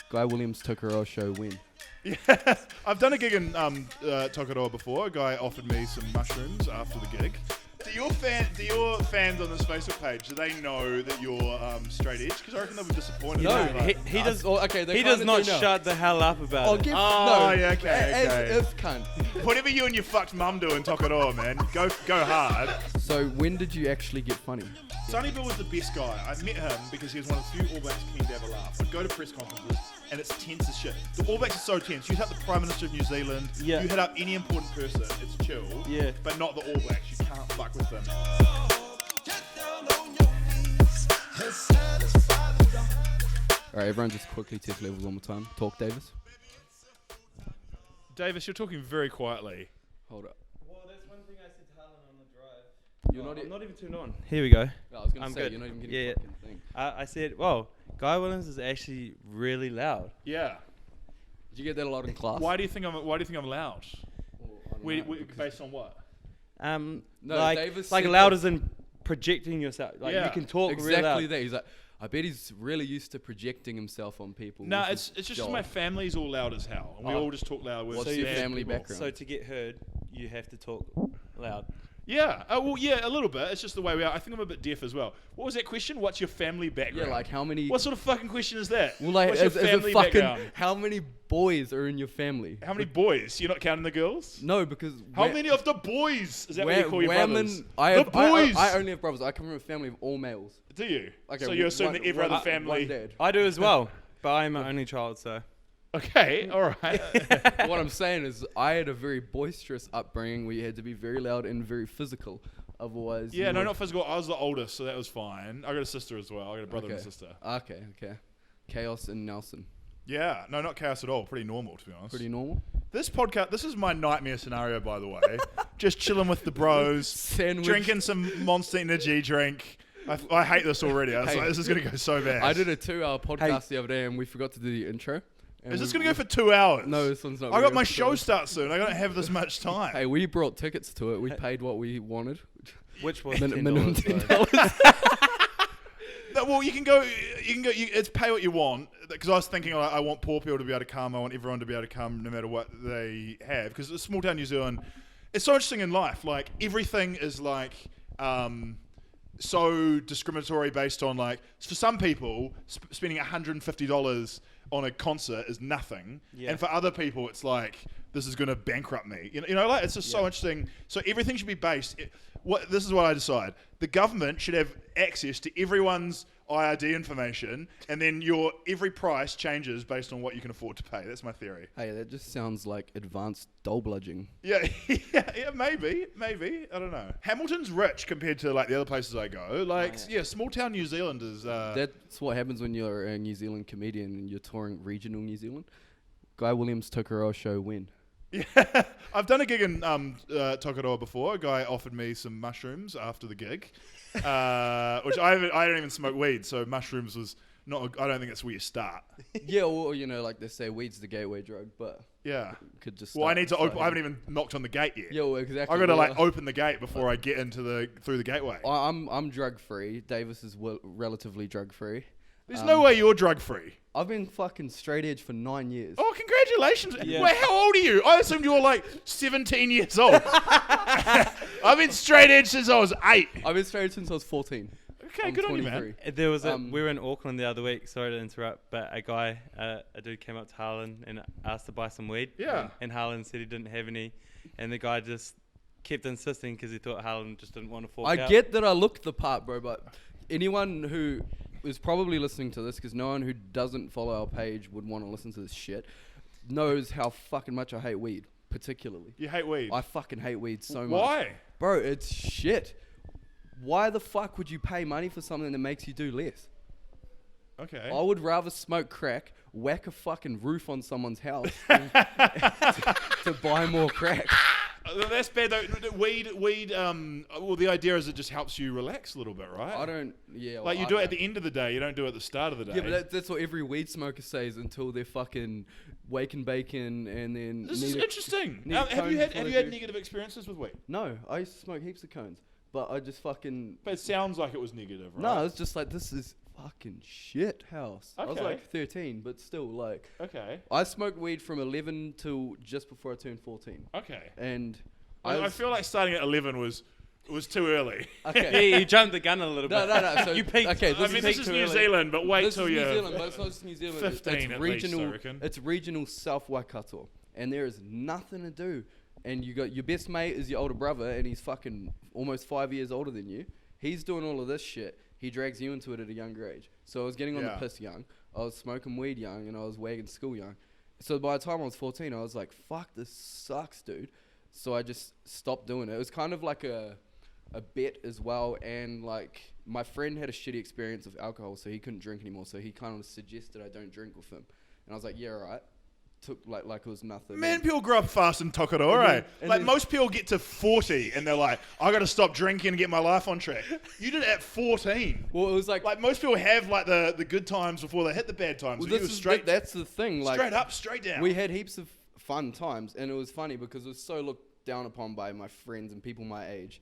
Guy Williams Tokoroa show when? Yeah, I've done a gig in Tokoroa before. A guy offered me some mushrooms after the gig. Do your fans on this Facebook page, do they know that you're straight edge? Because I reckon they'll be disappointed. No, Like, he does. Okay, He does not shut the hell up about it. Oh, yeah, okay. As if cunt. Whatever you and your fucked mum do in Tokoroa, man, go hard. So when did you actually get funny? Sonny Bill was the best guy. I met him because he was one of the few All Blacks keen to have a laugh. I'd go to press conferences and it's tense as shit. The All Blacks are so tense. You hit up the Prime Minister of New Zealand, Yeah. you hit up any important person, it's chill. Yeah. But not the All Blacks. You can't fuck with them. Alright, everyone just quickly test levels one more time. Talk, Davis. Davis, you're talking very quietly. Hold up. Well, that's one thing I said to Helen on the drive. I'm not even turned on. Here we go. I was going I'm to say, good. you're not even getting Yeah, a fucking thing. I said, well, Guy Williams is actually really loud. Yeah. Did you get that a lot in class? Why do you think I'm loud? Well, I don't know, because- Based on what? No, like Davis like said loud that- as in projecting yourself. Like Yeah, you can talk Exactly really loud. that. He's like, I bet he's really used to projecting himself on people. No, with it's his just job. my family's all loud as hell. And we Oh. all just talk loud. We're What's sad your family people. background? So to get heard, you have to talk loud. Yeah. Well, yeah, a little bit. It's just the way we are. I think I'm a bit deaf as well. What was that question? What's your family background? Yeah, like how many... What sort of fucking question is that? Well, like, What's your is it family fucking... background? How many boys are in your family? How many boys? You're not counting the girls? No, because... How many of the boys? Is that what you call your brothers? I The boys! I only have brothers. I come from a family of all males. Do you? Okay, So you assume one- that every one- other family... One dad. I do as well, but I'm an only child, so. Okay, all right. What I'm saying is I had a very boisterous upbringing where you had to be very loud and very physical. Otherwise... Yeah, you no, would- not physical. I was the oldest, so that was fine. I got a sister as well. I got a brother and a Okay. sister. Okay. Chaos and Nelson. Yeah, no, not chaos at all. Pretty normal, to be honest. Pretty normal. This podcast, this is my nightmare scenario, by the way. Just chilling with the bros, Sandwich. drinking some Monster Energy drink. I hate this already. I was Hey. like, this is going to go so bad. I did a 2-hour podcast the other day and we forgot to do the intro. And Is this we- going to go for 2 hours? No, this one's not. I gonna got go my for 2 show hours. start soon. I don't have this much time. Hey, we brought tickets to it. We paid what we wanted. Which was Minimum $10. $10. No, well, you can go. It's pay what you want. Because I was thinking, like, I want poor people to be able to come. I want everyone to be able to come, no matter what they have. Because it's small town New Zealand. It's so interesting in life. Like everything is like so discriminatory based on like. For some people, spending $150 on a concert is nothing, Yeah. and for other people, it's like this is going to bankrupt me. You know, like it's just so interesting. So everything should be based. This is what I decide. The government should have access to everyone's IRD information, and then every price changes based on what you can afford to pay. That's my theory. Hey, that just sounds like advanced doll bludging. Yeah, yeah, maybe. I don't know. Hamilton's rich compared to like the other places I go. Like, yeah, small town New Zealand is. That's what happens when you're a New Zealand comedian and you're touring regional New Zealand. Guy Williams Tokoroa show when? Yeah, I've done a gig in Tokoroa before. A guy offered me some mushrooms after the gig, which I don't even smoke weed, so mushrooms was not. I don't think that's where you start. Yeah, or you know, like they say, weed's the gateway drug, but Yeah. could just. Well, I need to start open. I haven't even knocked on the gate yet. Yeah, well, exactly. I got to well, like open the gate before I get into through the gateway. I'm drug free. Davis is relatively drug free. There's no way you're drug free. I've been fucking straight edge for 9 years. Oh, congratulations! Yeah. Wait, how old are you? I assumed you were like 17 years old. I've been straight edge since I was 8. I've been straight edge since I was 14. Okay, I'm good on you, 23. man. There was we were in Auckland the other week. Sorry to interrupt, but a dude came up to Harlan and asked to buy some weed. Yeah. And Harlan said he didn't have any, and the guy just kept insisting because he thought Harlan just didn't want to fork out. I get that I look the part, bro, but anyone who is probably listening to this, because no one who doesn't follow our page would want to listen to this shit, knows how fucking much I hate weed, particularly. You hate weed. I fucking hate weed so much. Why? Bro, it's shit. Why the fuck would you pay money for something that makes you do less? Okay. I would rather smoke crack, whack a fucking roof on someone's house than to buy more crack. That's bad though. Weed. Well, the idea is it just helps you relax a little bit, right? I don't, yeah. Like well, you I do it at don't- the end of the day. You don't do it at the start of the day. Yeah, but that's what every weed smoker says until they're fucking wake and bacon and then... This is interesting. need Have cones you had before they do. negative experiences with weed? No, I used to smoke heaps of cones, but I just fucking... But it sounds like it was negative, right? No, it's just like, this is fucking shit house. I was Okay. like 13, but still, like, Okay. I smoked weed from 11 till just before I turned 14. Okay. And I feel like starting at 11 was too early. okay. You jumped the gun a little bit. No. So You peaked. Okay, I mean, this is New Zealand, but wait this till is New you're Zealand, but it's not just New Zealand. 15 it's at regional. least, I reckon. It's regional South Waikato, and there is nothing to do. And you got your best mate is your older brother, and he's fucking almost 5 years older than you. He's doing all of this shit. He drags you into it at a younger age. So I was getting on the piss young. I was smoking weed young, and I was wagging school young. So by the time I was 14, I was like, "Fuck, this sucks, dude." So I just stopped doing it. It was kind of like a bet as well, and like my friend had a shitty experience with alcohol, so he couldn't drink anymore. So he kind of suggested I don't drink with him, and I was like, "Yeah, all right." Took like it was nothing. Man, people grow up fast in Tokoro, right? and Like then- most people get to 40 and they're like, I got to stop drinking and get my life on track. You did it at 14. Well, it was like Like most people have like the good times before they hit the bad times. well, So you were straight, that's the thing. Like straight up, straight down. we had heaps of fun times, and it was funny because it was so looked down upon by my friends and people my age,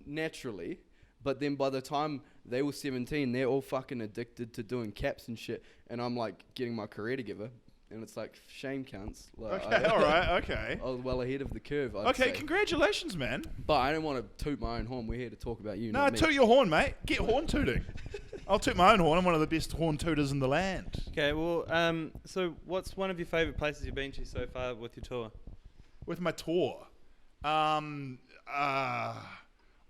naturally. But then by the time they were 17, they're all fucking addicted to doing caps and shit, and I'm like getting my career together, and it's like shame cunts. Like, Okay, all right, okay. I was well ahead of the curve. I'd Okay, say. congratulations, man. But I don't want to toot my own horn. We're here to talk about you. No, not me. toot your horn, mate. Get horn tooting. I'll toot my own horn. I'm one of the best horn tooters in the land. Okay, well, so what's one of your favourite places you've been to so far with your tour? With my tour,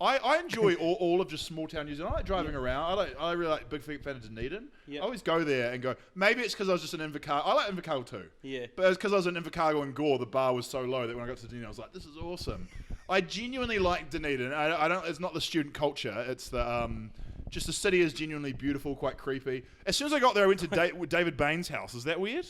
I enjoy all of just small town New Zealand. I like driving around. I really like big fan of Dunedin. Yep. I always go there and go. Maybe it's because I was just in Invercargill. I like Invercargill too. Yeah. But it's because I was in Invercargill and Gore. The bar was so low that when I got to Dunedin, I was like, "This is awesome." I genuinely like Dunedin. I don't. It's not the student culture. It's the just the city is genuinely beautiful, quite creepy. As soon as I got there, I went to David Bain's house. Is that weird?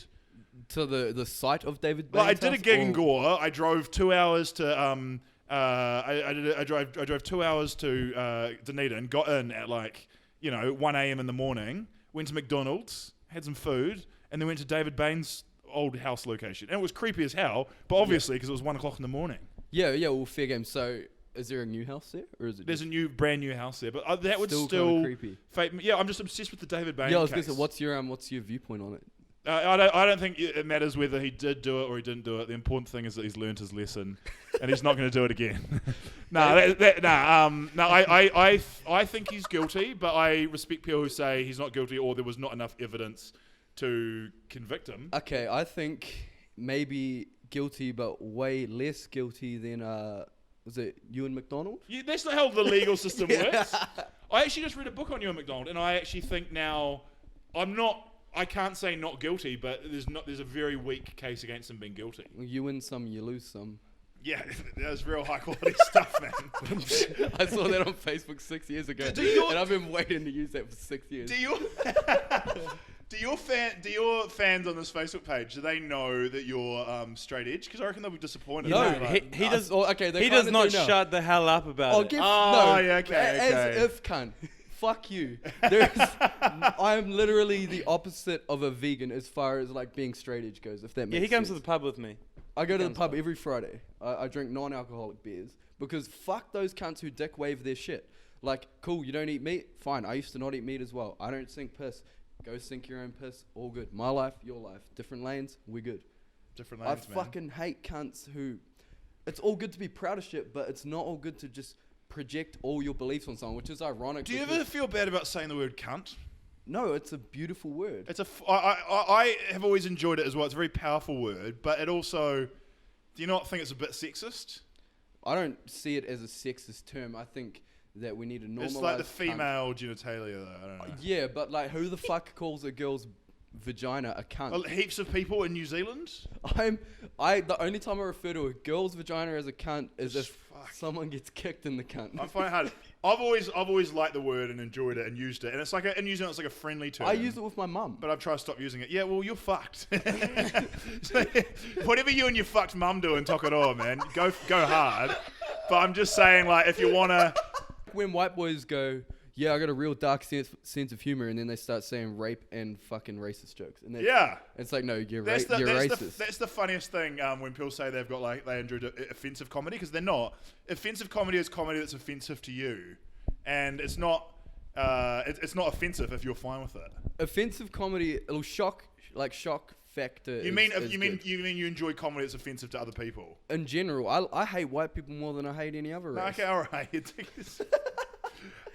To the site of David Well, Bain's I did a house, gig in or- Gore. I drove 2 hours to I drove 2 hours to Dunedin. Got in at 1 a.m. in the morning. Went to McDonald's, had some food, and then went to David Bain's old house location. And it was creepy as hell, but obviously because it was 1 o'clock in the morning. Yeah. Well, fair game. So, is there a new house there, or is it? There's a brand new house there, but that would Still still kinda creepy. Yeah, I'm just obsessed with the David Bain. Yeah, I was gonna case. say, what's your viewpoint on it? I don't think it matters whether he did do it or he didn't do it. The important thing is that he's learned his lesson, and he's not going to do it again. I think he's guilty, but I respect people who say he's not guilty or there was not enough evidence to convict him. Okay, I think maybe guilty, but way less guilty than was it Ewan McDonald? That's not how the legal system works. I actually just read a book on Ewan McDonald, and I actually think now I can't say not guilty, but there's a very weak case against him being guilty. You win some, you lose some. Yeah, that was real high quality stuff, man. I saw that on Facebook 6 years ago, and I've been waiting to use that for 6 years. Do your fans on this Facebook page, do they know that you're straight edge? Because I reckon they'll be disappointed. No, he does. Okay, He does not shut the hell up about it. Yeah, okay. As if, cunt. Fuck you. I'm literally the opposite of a vegan as far as like being straight edge goes. If that makes Yeah, he comes sense. to the pub with me. I go to the pub every Friday. I drink non-alcoholic beers because fuck those cunts who dick wave their shit. Like, cool, you don't eat meat? Fine, I used to not eat meat as well. I don't sink piss. Go sink your own piss. All good. My life, your life. Different lanes, we're good. Different lanes, I man. fucking hate cunts who... It's all good to be proud of shit, but it's not all good to just project all your beliefs on someone, which is ironic. Do you ever feel bad about saying the word cunt? No, it's a beautiful word. I have always enjoyed it as well. It's a very powerful word, but it also... Do you not think it's a bit sexist? I don't see it as a sexist term. I think that we need to normalize... It's like the cunt. female genitalia, though. I don't know. Yeah, but like, who the fuck calls a girl's vagina a cunt? Well, heaps of people in New Zealand. The only time I refer to a girl's vagina as a cunt is if Fuck. someone gets kicked in the cunt. I find it hard. I've always liked the word and enjoyed it and used it, and it's like in New Zealand it's like a friendly term. I use it with my mum. But I've tried to stop using it. Yeah, well, you're fucked. So, whatever you and your fucked mum do in Tokoroa, man, go hard. But I'm just saying, like, if you wanna, When white boys go, yeah, I got a real dark sense of humor, and then they start saying rape and fucking racist jokes, and yeah. it's like, no, you're That's racist. That's the funniest thing when people say they've got like they enjoyed offensive comedy, because they're not. Offensive comedy is comedy that's offensive to you, and it's not. it's not offensive if you're fine with it. Offensive comedy, it'll shock factor. You mean you enjoy comedy that's offensive to other people? In general, I hate white people more than I hate any other race. Okay, all right.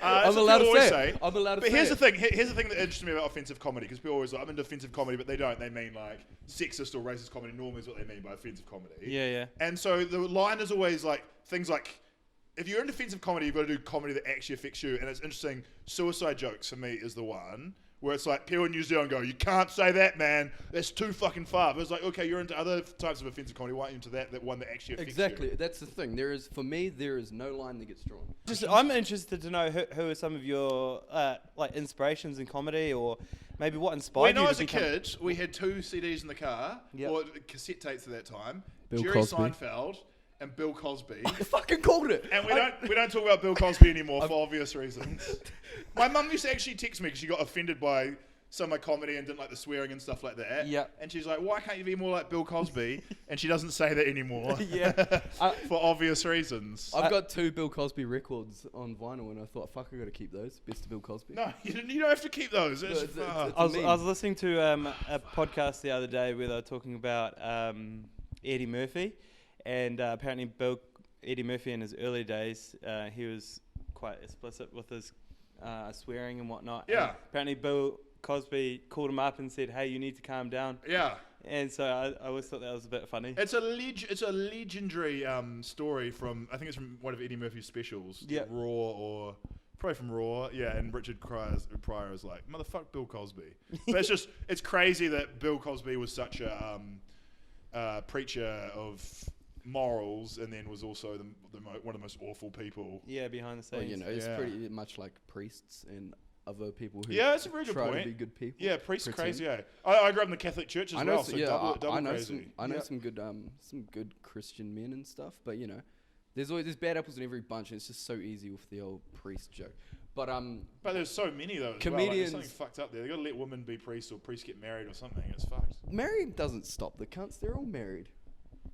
I'm allowed to say it. I'm allowed to say it. But here's the thing. Here's the thing that interests me about offensive comedy, because people always like, I'm into offensive comedy, but they don't. They mean like sexist or racist comedy. Normally is what they mean by offensive comedy. Yeah. And so the line is always like things like, if you're into offensive comedy, you've got to do comedy that actually affects you. And it's interesting. Suicide jokes for me is the one where it's like people in New Zealand go, you can't say that, man. That's too fucking far. But it's like, okay, you're into other types of offensive comedy. Why aren't you into that one that actually affects you? Exactly. That's the thing. There is no line that gets drawn. I'm interested to know who are some of your like inspirations in comedy, or maybe what inspired you. When I was a kid, we had 2 CDs in the car, or cassette tapes at that time. Jerry Cosby. Seinfeld and Bill Cosby. I fucking called it. And we don't talk about Bill Cosby anymore for obvious reasons. My mum used to actually text me because she got offended by some of my comedy and didn't like the swearing and stuff like that. Yeah. And she's like, why can't you be more like Bill Cosby? And she doesn't say that anymore. Yeah. For obvious reasons. I've got 2 Bill Cosby records on vinyl, and I thought, fuck, I got to keep those. Best of Bill Cosby. No, you don't have to keep those. It's I was listening to a podcast the other day where they were talking about Eddie Murphy, and apparently Eddie Murphy in his early days, he was quite explicit with his swearing and whatnot. Yeah. And apparently Bill Cosby called him up and said, hey, you need to calm down. Yeah. And so I always thought that was a bit funny. It's a legendary story from, I think it's from one of Eddie Murphy's specials. Yeah. Raw, or probably from Raw. Yeah, and Richard Pryor is like, motherfuck Bill Cosby. But it's crazy that Bill Cosby was such a preacher of morals, and then was also one of the most awful people. Yeah, behind the scenes. Well, it's pretty much like priests and other people who that's a very good try point. to be good people. Yeah, priests are pretend. crazy. Yeah, I grew up in the Catholic Church as well, so double I know crazy. I know some good Christian men and stuff, but there's bad apples in every bunch, and it's just so easy with the old priest joke. But there's so many though. Comedians, there's something fucked up there. They gotta let women be priests, or priests get married or something. It's fucked. marrying doesn't stop the cunts. They're all married.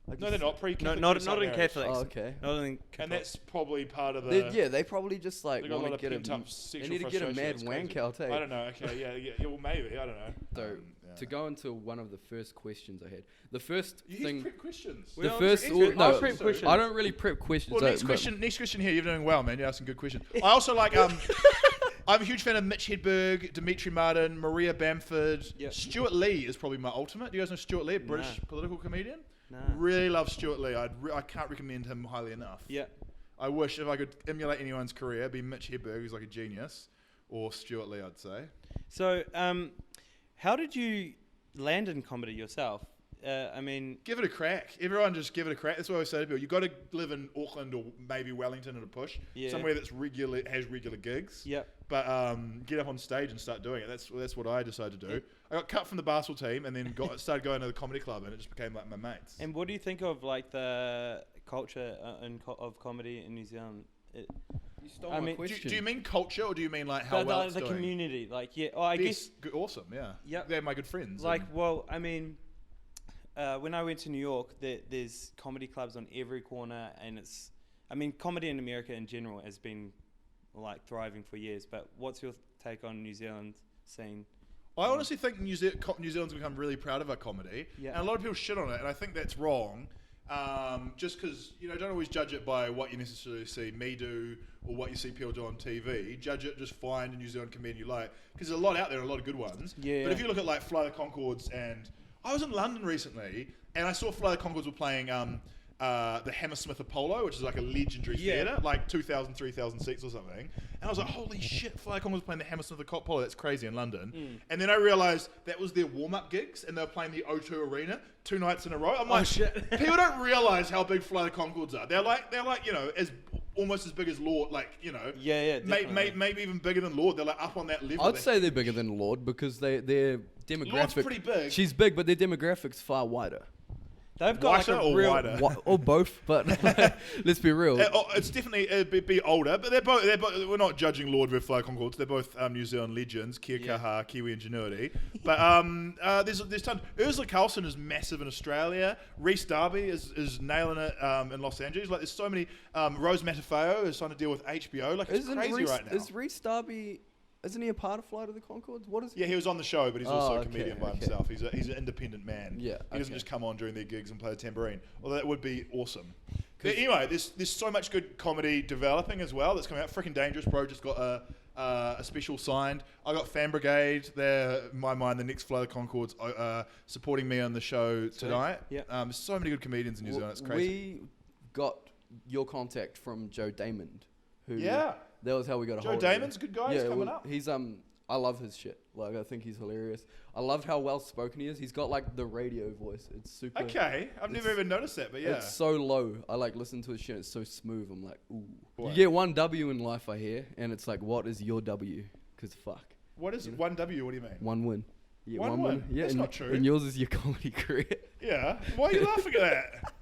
Like No, they're not. Not in Catholics. Oh, okay. Not in And that's probably part of the. They probably just like They got a lot want of to get pent-up a. sexual They need to get a frustration. mad It's wank crazy. out. I don't know. Okay, yeah. Well, maybe. I don't know. So to go into one of the first questions I had, the first You thing. prep questions. The Well, first, it's good. no, I'll prep questions. I don't really prep questions. Well, next question here. You're doing well, man. You're asking good questions. I also like. I'm a huge fan of Mitch Hedberg, Dimitri Martin, Maria Bamford. Yep. Stuart Lee is probably my ultimate. Do you guys know Stuart Lee, a British political comedian? No. Really love Stuart Lee. I can't recommend him highly enough. Yeah. I wish if I could emulate anyone's career, it'd be Mitch Hedberg, who's like a genius, or Stuart Lee, I'd say. So, how did you land in comedy yourself? I mean, Give it a crack. Everyone just give it a crack. That's what I always say to people. You've got to live in Auckland or maybe Wellington at a push. Yeah. Somewhere that's has regular gigs. Yep. But get up on stage and start doing it. That's what I decided to do. I got cut from the basketball team and then started going to the comedy club, and it just became like my mates. and what do you think of like the culture of comedy in New Zealand? You stole I my mean, question. Do you mean culture, or do you mean like how well it's the doing? community? Like, yeah. Oh, I guess. Awesome, yeah. Yep. They're my good friends. Like, well, I mean, when I went to New York, there's comedy clubs on every corner, and comedy in America in general has been like thriving for years. But what's your take on New Zealand scene? I honestly think New Zealand's become really proud of our comedy, Yeah. and a lot of people shit on it, and I think that's wrong. Just because don't always judge it by what you necessarily see me do or what you see people do on TV. Judge it, just find a New Zealand comedian you like, because there's a lot out there, and a lot of good ones. Yeah. But if you look at like Fly the Conchords, and I was in London recently, and I saw Fly the Conchords were playing the Hammersmith Apollo, which is like a legendary theatre, like 2,000, 3,000 seats or something. And I was like, holy shit, Fly the Conchords playing the Hammersmith Apollo, that's crazy in London. And then I realised that was their warm-up gigs, and they were playing the O2 Arena 2 nights in a row. I'm like, shit. People don't realise how big Fly the Conchords are. They're like as almost as big as Lord, Yeah, maybe even bigger than Lord. They're like up on that level. I'd say they're bigger than Lord because their demographic. Lord's pretty big. She's big, but their demographic's far wider. They've got Whiter like a or real. wider? Or both, but let's be real. It's definitely it'd be older, but they're both. We're not judging Lord with Fly Conchords. They're both New Zealand legends, Kia kaha, Kiwi ingenuity. But there's tons. Ursula Carlson is massive in Australia. Rhys Darby is nailing it in Los Angeles. Like there's so many. Rose Matafeo is trying to deal with HBO. Like it's crazy right now. Is Rhys Darby Isn't he a part of Flight of the Conchords? What is he? Yeah, he was on the show, but he's also a okay, comedian by himself. He's an independent man. Yeah, he doesn't okay. just come on during their gigs and play the tambourine. Although that would be awesome. But anyway, there's so much good comedy developing as well that's coming out. Freaking Dangerous Bro just got a special signed. I got Fan Brigade. They're, in my mind, the next Flight of the Conchords supporting me on the show tonight. Yeah. There's so many good comedians in New Zealand. It's crazy. We got your contact from Joe Damon, who Yeah. that was how we got a Joe hold of him. Damon's a good guy. He's coming up. He's I love his shit. Like I think he's hilarious. I love how well spoken he is. He's got like the radio voice. It's super. Okay, I've never even noticed that, but yeah. It's so low. I like listen to his shit. It's so smooth. I'm like, ooh. Boy. You get one W in life, I hear, and it's like, what is your W? Because fuck, What is 1W? What do you mean? one win. Yeah, One win? Yeah, That's and, not true. And yours is your comedy career. Yeah. Why are you laughing at that?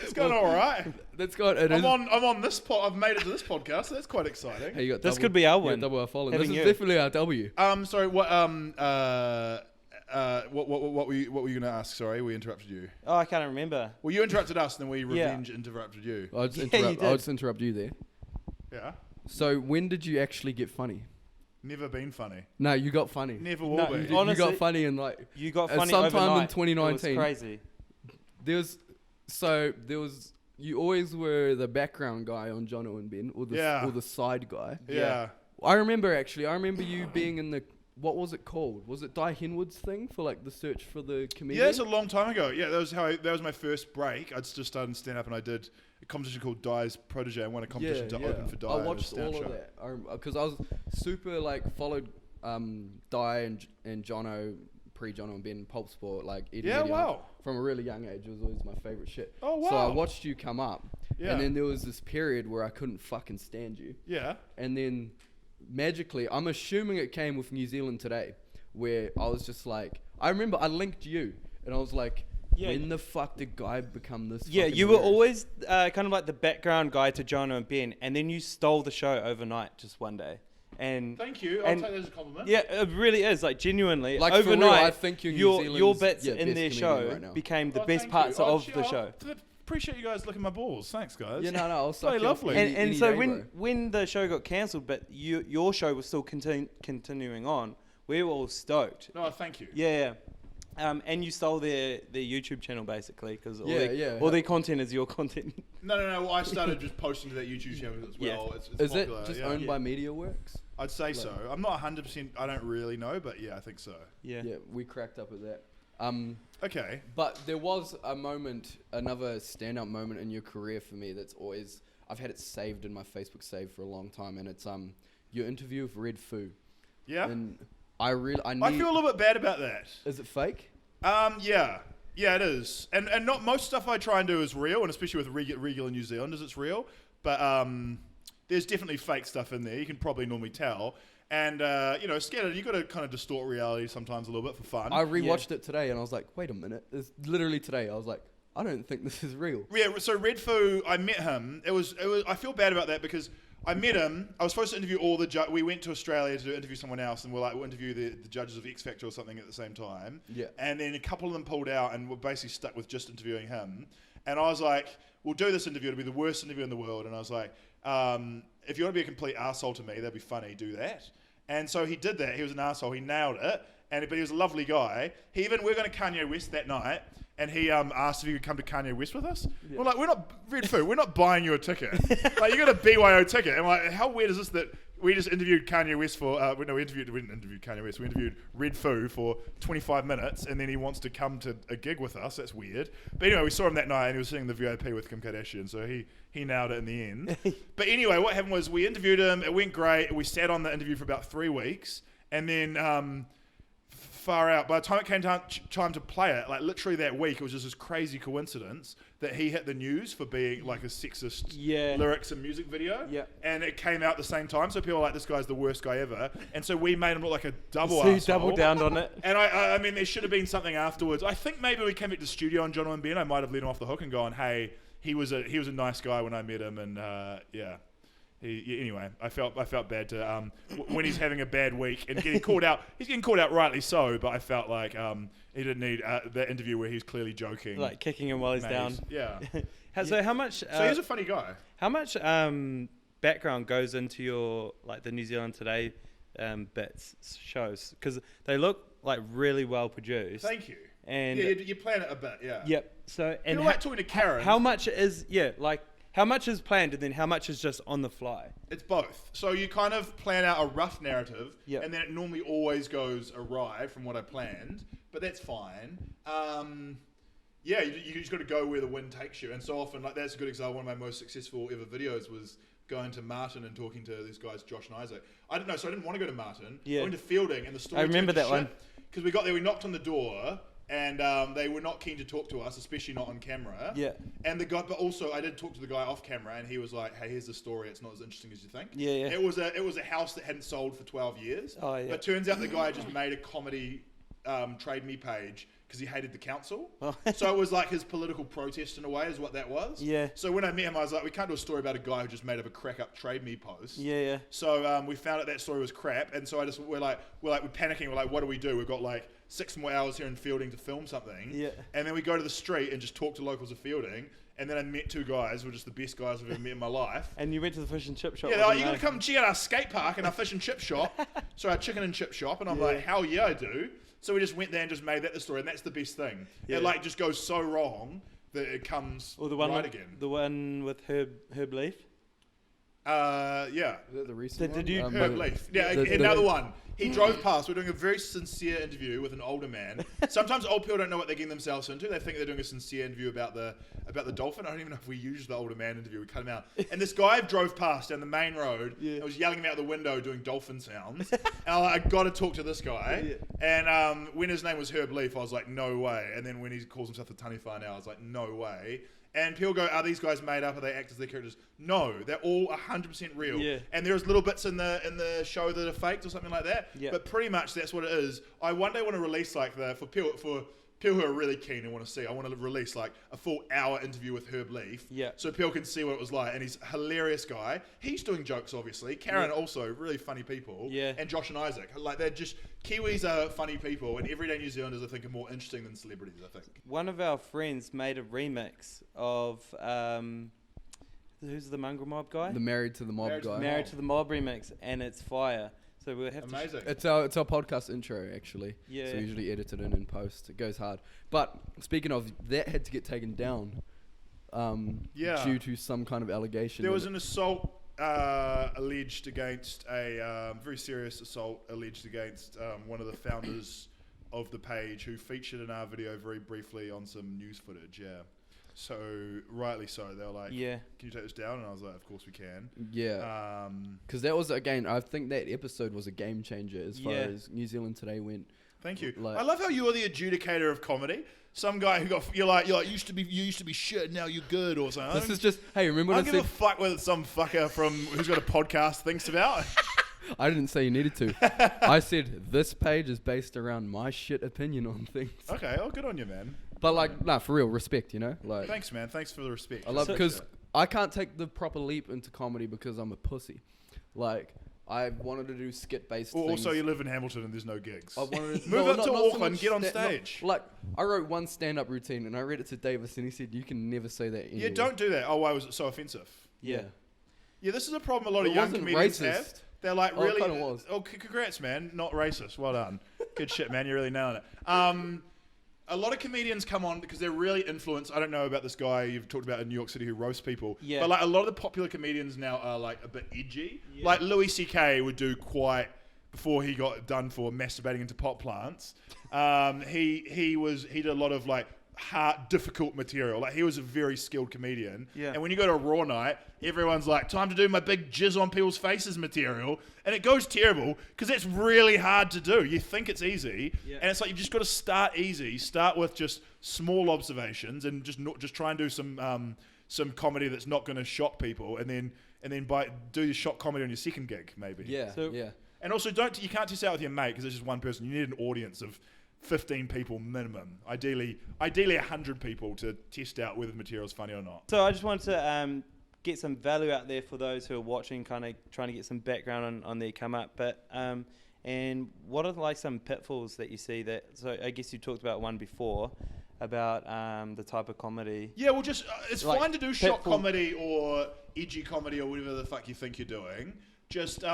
It's going all right. That's got it. I'm on this pod. I've made it to this podcast, so that's quite exciting. Hey, you got This double- could be our you got win. Double our following. Having This is you. definitely our W. Sorry. What were you going to ask? Sorry, we interrupted you. Oh, I can't remember. Well, you interrupted us, then we Yeah. revenge interrupted you. I'll just Yeah, you interrupt. I'll did. just interrupt you there. Yeah. So when did you actually get funny? Never been funny. No, you got funny. Never will No, be. you You got Honestly- funny in like You got At funny sometime in overnight. 2019. It was crazy. there was you always were the background guy on Jono and Ben or the side guy. Yeah. I remember you being in the what was it called? Was it Di Henwood's thing for like the search for the comedian? Yeah, that's a long time ago. Yeah, that was my first break. I'd just started stand up, and I did a competition called Di's Protege. I won a competition to open for Di. I at a watched stand all show. of that because I was super like followed Di and Jono, pre-Jono and Ben, Pulp Sport, like Eddie Yeah, Eddie wow. from a really young age. It was always my favorite shit. Oh, wow. So I watched you come up, Yeah. and then there was this period where I couldn't fucking stand you, Yeah. and then magically, I'm assuming it came with New Zealand Today, where I was just like, I remember I linked you, and I was like, Yeah. when the fuck did Guy become this? Yeah, fucking you were hilarious? always kind of like the background guy to Jono and Ben, and then you stole the show overnight just one day. And Thank you. I'll And- take that as a compliment. yeah, it really is like genuinely Like, for real, overnight. I think you're New your Zealand's, bits yeah, in best their comedian show right now. became the Oh, best thank parts you. of gee, the show. Appreciate you guys licking my balls. Thanks, guys. Yeah, no, I'll suck Very you up lovely. any- And any so day, bro. when the show got cancelled, but your show was still continuing on, we were all stoked. No, thank you. Yeah. And you stole their YouTube channel basically because all, Yeah. all their content is your content. No. Well, I started just posting to that YouTube channel as well. Yeah. It's Is it popular, just yeah. owned by MediaWorks? I'd say so. I'm not 100%. I don't really know, but yeah, I think so. Yeah. Yeah, we cracked up at that. Okay. But there was a moment, another standout moment in your career for me that's always, I've had it saved in my Facebook save for a long time, and it's your interview with Red Foo. Yeah. And I feel a little bit bad about that. Is it fake? Yeah, it is, and not most stuff I try and do is real, and especially with regular New Zealanders, it's real. But there's definitely fake stuff in there. You can probably normally tell, and scattered. You got to kind of distort reality sometimes a little bit for fun. I rewatched it today, and I was like, wait a minute. It's literally today. I was like, I don't think this is real. Yeah, so Red Foo, I met him. It was. I feel bad about that because I met him. I was supposed to interview all the we went to Australia to interview someone else, and we'll interview the judges of X Factor or something at the same time. Yeah. And then a couple of them pulled out, and were basically stuck with just interviewing him. And I was like, we'll do this interview. It'll be the worst interview in the world. And I was like, if you want to be a complete arsehole to me, that'd be funny. Do that. And so he did that. He was an arsehole. He nailed it. But he was a lovely guy. We were going to Kanye West that night. And he asked if he could come to Kanye West with us. Yeah. We're like, we're not Red Foo. We're not buying you a ticket. Like, you got a BYO ticket. And like, how weird is this that we just interviewed Kanye West for? We didn't interview Kanye West. We interviewed Red Foo for 25 minutes, and then he wants to come to a gig with us. That's weird. But anyway, we saw him that night, and he was sitting in the VIP with Kim Kardashian. So he nailed it in the end. But anyway, what happened was we interviewed him. It went great. We sat on the interview for about 3 weeks, and then. Far out. By the time it came time to play it, like literally that week, it was just this crazy coincidence that he hit the news for being like a sexist lyrics and music video. Yeah. And it came out at the same time, so people were like, this guy's the worst guy ever. And so we made him look like a double So you arsehole. doubled down on it. And I mean, there should have been something afterwards. I think maybe we came back to the studio on John and Ben. I might have let him off the hook and gone, hey, he was a nice guy when I met him, and yeah. Anyway, I felt bad to when he's having a bad week and getting called out. He's getting called out rightly so, but I felt like he didn't need that interview where he's clearly joking, Like kicking him while he's down. Yeah. So how much? So he's a funny guy. How much background goes into your the New Zealand Today bits shows because they look like really well produced. Thank you. And yeah, you plan it a bit, yeah. Yep. So and like talking to Karen. How much is how much is planned and then how much is just on the fly? It's both. So you kind of plan out a rough narrative, Yep. and then it normally always goes awry from what I planned, but that's fine. Yeah, you just got to go where the wind takes you, and so often, like that's a good example. One of my most successful ever videos was going to Martin and talking to these guys, Josh and Isaac. I didn't know, so I didn't want to go to Martin. Yeah. I went to Fielding, and the story. I remember that one. Because we got there, we knocked on the door. And they were not keen to talk to us, especially not on camera. Yeah. And the guy, but also I did talk to the guy off camera, and he was like, "Hey, here's the story. It's not as interesting as you think." Yeah, yeah. It was a house that hadn't sold for 12 years. Oh, yeah. But turns out the guy just made a comedy Trade Me page because he hated the council. Oh. So it was like his political protest in a way, is what that was. Yeah. So when I met him, I was like, "We can't do a story about a guy who just made up a crack up Trade Me post." Yeah, yeah. So we found out that story was crap, and so we're panicking. We're like, "What do we do? We've got like 6 more hours here in Fielding to film something." Yeah. And then we go to the street and just talk to locals of Fielding. And then I met 2 guys who were just the best guys I've ever met in my life. And you went to the fish and chip shop. Yeah, they're like, "You're going to come check out our skate park and our fish and chip shop." So our chicken and chip shop. And I'm like, "Hell yeah, I do." So we just went there and just made that the story. And that's the best thing. Yeah. It like just goes so wrong that it comes Or the one right with, again. The one with Herb Leaf. Yeah. Is that the recent Did you- one? Herb Leaf. Yeah, another one. He drove past. We're doing a very sincere interview with an older man. Sometimes old people don't know what they're getting themselves into. They think they're doing a sincere interview about the dolphin. I don't even know if we used the older man interview. We cut him out. And this guy drove past down the main road. Yeah. And was yelling him out the window doing dolphin sounds. And I was like, "I got to talk to this guy." Yeah. And when his name was Herb Leaf, I was like, "No way." And then when he calls himself the Taniwha now, I was like, "No way." And people go, "Are these guys made up? Are they actors? Are they characters?" No, they're all 100% real. Yeah. And there's little bits in the show that are faked or something like that. Yeah. But pretty much that's what it is. I one day want to release like for people who are really keen and want to see. I want to release like a full hour interview with Herb Leaf. Yeah. So people can see what it was like. And he's a hilarious guy. He's doing jokes, obviously. Karen also, really funny people. Yeah. And Josh and Isaac, like they're just Kiwis are funny people, and everyday New Zealanders I think are more interesting than celebrities. I think. One of our friends made a remix of who's the Mongrel Mob guy? The Married to the Mob Married to guy. the Married to the Mob remix, and it's fire. So we'll have Amazing. It's our podcast intro actually. Yeah. So we usually edit it in post. It goes hard. But speaking of, that had to get taken down. Yeah. Due to some kind of allegation. There was an assault alleged against very serious assault alleged against one of the founders of the page who featured in our video very briefly on some news footage. Yeah. So rightly so. They were like, Yeah. "Can you take this down?" And I was like, "Of course we can." Yeah. Because that was, again, I think that episode was a game changer as far Yeah. as New Zealand Today went. Thank you. Like- I love how you're the adjudicator of comedy. Some guy who got you're like you used to be shit, now you're good or something. This is just, hey, remember I when don't I give a said, fuck what some fucker from who's got a podcast thinks about. I didn't say you needed to. I said this page is based around my shit opinion on things. Okay, oh, good on you, man. But like, nah, for real, respect, you know? Like, Thanks, man. Thanks for the respect. I love, So- because I can't take the proper leap into comedy because I'm a pussy. Like, I wanted to do skit-based things. Also, you live in Hamilton and there's no gigs. I wanted to Move up not to so Auckland, much get on sta- not- stage. like, I wrote one stand-up routine and I read it to Davis and he said, "You can never say that anywhere." Yeah, don't do that. Oh, why was it so offensive? Yeah. Yeah, this is a problem a lot of It young wasn't comedians racist. have. They're like, Oh, it really. kinda was. Oh, congrats, man. Not racist. Well done. Good shit, man. You're really nailing it. A lot of comedians come on because they're really influenced. I don't know about this guy you've talked about in New York City who roasts people. Yeah. But like a lot of the popular comedians now are like a bit edgy. Yeah. Like Louis C.K. would do quite, before he got done for masturbating into pot plants, he did a lot of like hard, difficult material. Like he was a very skilled comedian. Yeah. And when you go to a Raw night, everyone's like, "Time to do my big jizz on people's faces material," and it goes terrible because it's really hard to do. You think it's easy, Yeah. and it's like you've just got to start easy. Start with just small observations and just try and do some comedy that's not going to shock people, and then do your shock comedy on your second gig maybe. Yeah, So- yeah. And also you can't test out with your mate because it's just one person. You need an audience of 15 people minimum. Ideally 100 people to test out whether the material's funny or not. So I just wanted to get some value out there for those who are watching, kind of trying to get some background on their come up. But and what are like some pitfalls that you see that? So I guess you talked about one before about the type of comedy. Yeah, well, just it's Like fine to do shock pitfall- comedy or edgy comedy or whatever the fuck you think you're doing. Just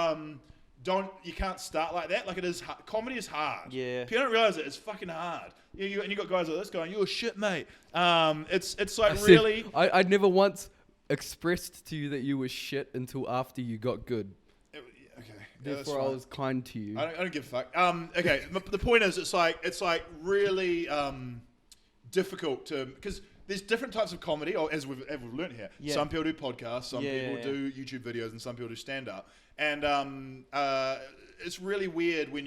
you can't start like that. Like it is hard. Comedy is hard. Yeah. If you don't realize it, it's fucking hard. And you got guys like this going, "You're shit, mate." It's like really. I'd never once expressed to you that you were shit until after you got good. Okay. Therefore, I was kind to you. I don't give a fuck. Okay. The point is, it's like really difficult to, because there's different types of comedy, or as we've learned here. Yeah. Some people do podcasts, some people do YouTube videos, and some people do stand up. And it's really weird when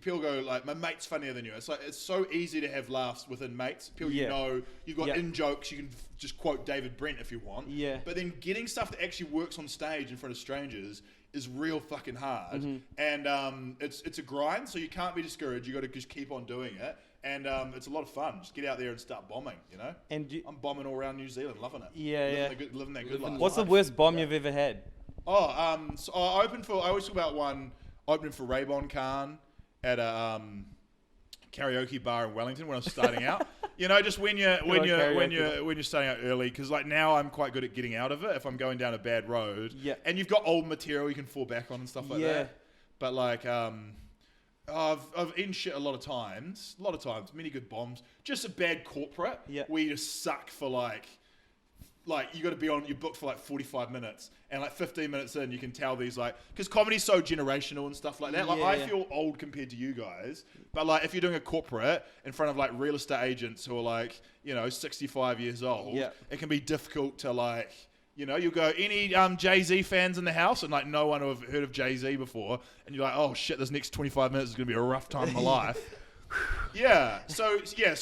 people go like, "My mate's funnier than you." It's like it's so easy to have laughs within mates. People you know, you've got in jokes. You can just quote David Brent if you want. Yeah. But then getting stuff that actually works on stage in front of strangers is real fucking hard. And it's a grind. So you can't be discouraged. You got to just keep on doing it. And it's a lot of fun. Just get out there and start bombing. You know. And I'm bombing all around New Zealand, loving it. Yeah, living that good life. What's the worst bomb you've ever had? So I always talk about one opening for Raybon Khan at a karaoke bar in Wellington when I was starting out. You know, just when you're starting out early, because like now I'm quite good at getting out of it if I'm going down a bad road. Yeah. And you've got old material you can fall back on and stuff like that. But like I've eaten shit a lot of times, many good bombs. Just a bad corporate where you just suck for like you got to be on your book for like 45 minutes, and like 15 minutes in you can tell these like, because comedy's so generational and stuff like that. Like I feel old compared to you guys, but like if you're doing a corporate in front of like real estate agents who are like, you know, 65 years old, it can be difficult to like, you know, you'll go, "Any Jay-Z fans in the house?" And like no one who have heard of Jay-Z before, and you're like, "Oh shit, this next 25 minutes is gonna be a rough time in my life." So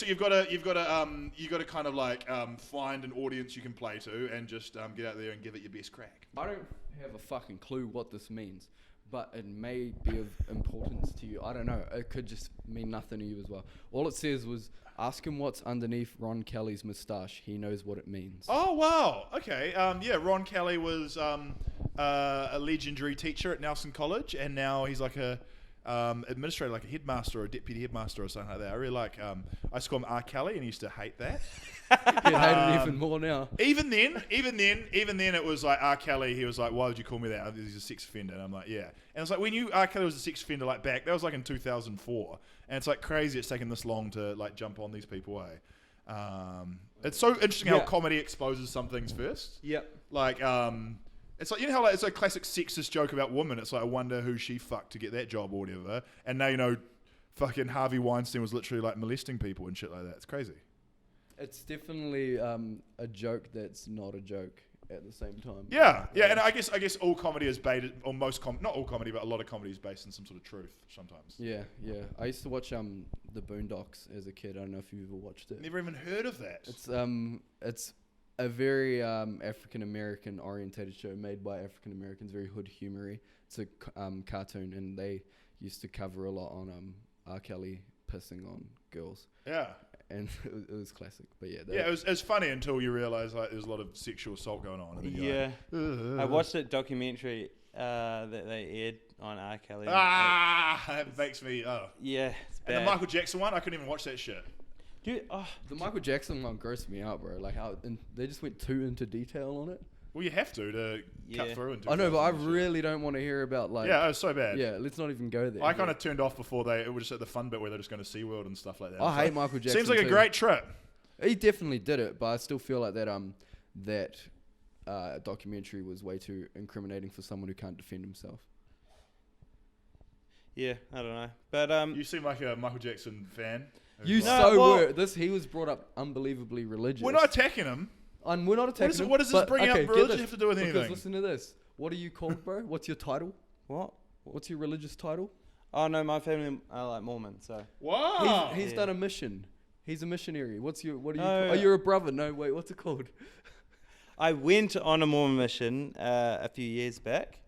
you've got to kind of like find an audience you can play to, and just get out there and give it your best crack. I don't have a fucking clue what this means, but it may be of importance to you. I don't know. It could just mean nothing to you as well. All it says was, "Ask him what's underneath Ron Kelly's moustache. He knows what it means." Oh wow. Okay. Ron Kelly was a legendary teacher at Nelson College, and now he's like a administrator, like a headmaster or a deputy headmaster or something like that. I really like. I used to call him R. Kelly, and he used to hate that. He'd hate it even more now. Even then, it was like R. Kelly. He was like, "Why would you call me that? He's a sex offender." And I'm like, "Yeah." And it's like when R. Kelly was a sex offender, like back, that was like in 2004, and it's like crazy. It's taken this long to like jump on these people. It's so interesting how comedy exposes some things first. Yep. Like it's like, you know how like, it's a classic sexist joke about women. It's like, I wonder who she fucked to get that job or whatever. And now you know, fucking Harvey Weinstein was literally like molesting people and shit like that. It's crazy. It's definitely a joke that's not a joke at the same time. Yeah, and I guess all comedy is based, or not all comedy, but a lot of comedy is based in some sort of truth sometimes. Yeah. I used to watch the Boondocks as a kid. I don't know if you've ever watched it. Never even heard of that. It's a very African American orientated show made by African Americans, very hood humory. It's a cartoon, and they used to cover a lot on R. Kelly pissing on girls. Yeah. And it was classic, but yeah. It was funny until you realise like there's a lot of sexual assault going on. And then like, I watched that documentary that they aired on R. Kelly. That makes me. Yeah, it's bad. And the Michael Jackson one, I couldn't even watch that shit. Dude, the Michael Jackson one grossed me out, bro. Like how they just went too into detail on it. Well, you have to cut through and do. I know, but I really don't want to hear about like. Yeah, it was so bad. Yeah, let's not even go there. I kind of turned off before it was just at the fun bit where they're just going to SeaWorld and stuff like that. I hate Michael Jackson. Seems like a great trip. He definitely did it, but I still feel like that documentary was way too incriminating for someone who can't defend himself. Yeah, I don't know, but you seem like a Michael Jackson fan. He was brought up unbelievably religious. We're not attacking him. And we're not attacking him. What does this bring up religion have to do with anything? Because listen to this. What are you called, bro? What's your title? What? What's your religious title? Oh no, my family are like Mormon, so. Wow. He's done a mission. He's a missionary. What are you? Oh, you're a brother. No, wait. What's it called? I went on a Mormon mission a few years back.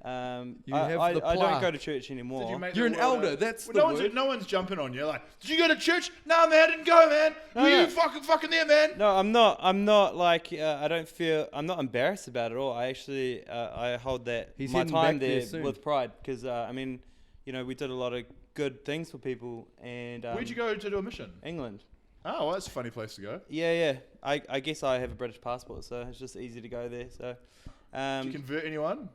I don't go to church anymore. You're an elder. That's the word. No one's jumping on you. Like, did you go to church? No, man, I didn't go, man. Were you fucking there, man? No, I'm not like I don't feel. I'm not embarrassed about it all. I actually I hold that my time there with pride because I mean, you know, we did a lot of good things for people. And where'd you go to do a mission? England. Oh, well, that's a funny place to go. Yeah. I guess I have a British passport, so it's just easy to go there. So, did you convert anyone?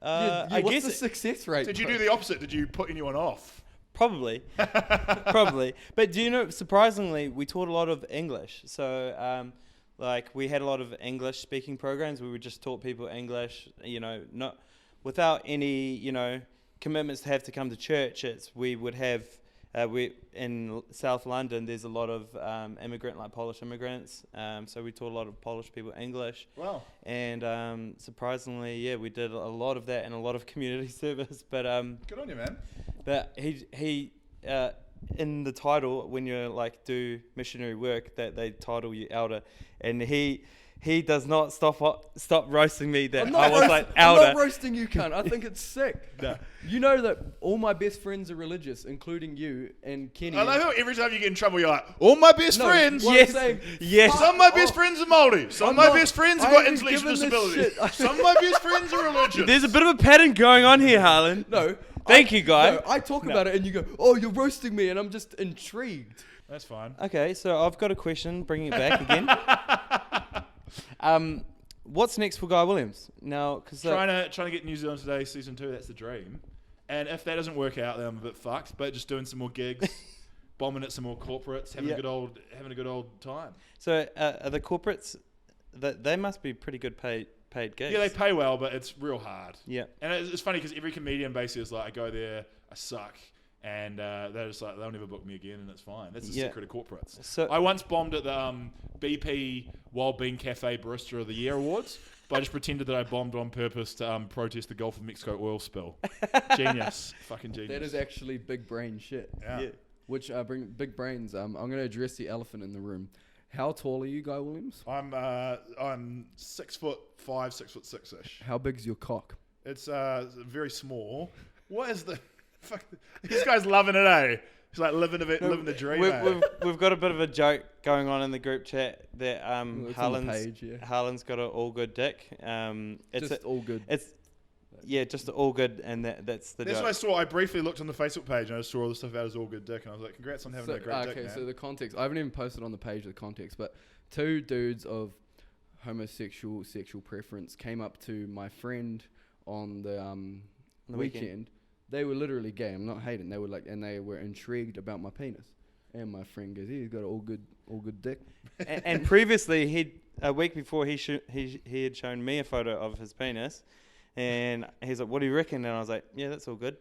I what's guess the success rate? Did you do the opposite? Did you put anyone off? Probably. Probably. But do you know, surprisingly, we taught a lot of English. So, like, we had a lot of English speaking programs. We would just taught people English, not without any, commitments to have to come to church. We would have, in South London, there's a lot of Polish immigrants. So we taught a lot of Polish people English. Wow. And surprisingly, we did a lot of that and a lot of community service. But Good on you, man. But he in the title, when you like do missionary work, that they title you elder, and he does not stop roasting me that I was like elder. I'm not roasting you, cunt. I think it's sick. No. You know that all my best friends are religious, including you and Kenny. I love how every time you get in trouble, you're like, all my best friends. what I'm saying, Yes. Some of my best friends are Māori. Some of my best friends have I got haven't intellectual given this disabilities. shit. Some of my best friends are religious. There's a bit of a pattern going on here, Harlan. No. Thank you, guy. No, I talk about it and you go, oh, you're roasting me, and I'm just intrigued. That's fine. Okay, so I've got a question, bringing it back again. What's next for Guy Williams now? Because Trying to get New Zealand Today season 2. That's the dream. And if that doesn't work out, then I'm a bit fucked. But just doing some more gigs, bombing at some more corporates, having a good old time. So are the corporates? They must be pretty good paid gigs. Yeah, they pay well, but it's real hard. Yeah. And it's funny because every comedian basically is like, I go there, I suck, and they're just like, they'll never book me again, and it's fine. That's the secret of corporates. So I once bombed at the BP Wild Bean Cafe Barista of the Year Awards, but I just pretended that I bombed on purpose to protest the Gulf of Mexico oil spill. Genius. Fucking genius. That is actually big brain shit. Yeah. Which bring big brains. I'm going to address the elephant in the room. How tall are you, Guy Williams? I'm 6'5", 6'6" ish. How big's your cock? It's very small. What is the fuck? This guy's loving it, eh? He's like living the dream. We've got a bit of a joke going on in the group chat that Harlan's got an all good dick. It's just all good. It's just all good, and that's the That's joke. what I saw. I briefly looked on the Facebook page and I saw all the stuff about his all good dick, and I was like, congrats on having a great dick, man. Okay, so the context. I haven't even posted on the page the context, but 2 dudes of homosexual sexual preference came up to my friend on the weekend. They were literally gay. I'm not hating. They were like, and they were intrigued about my penis. And my friend goes, "He's got an all good dick." and previously, a week before he had shown me a photo of his penis, and he's like, "What do you reckon?" And I was like, "Yeah, that's all good."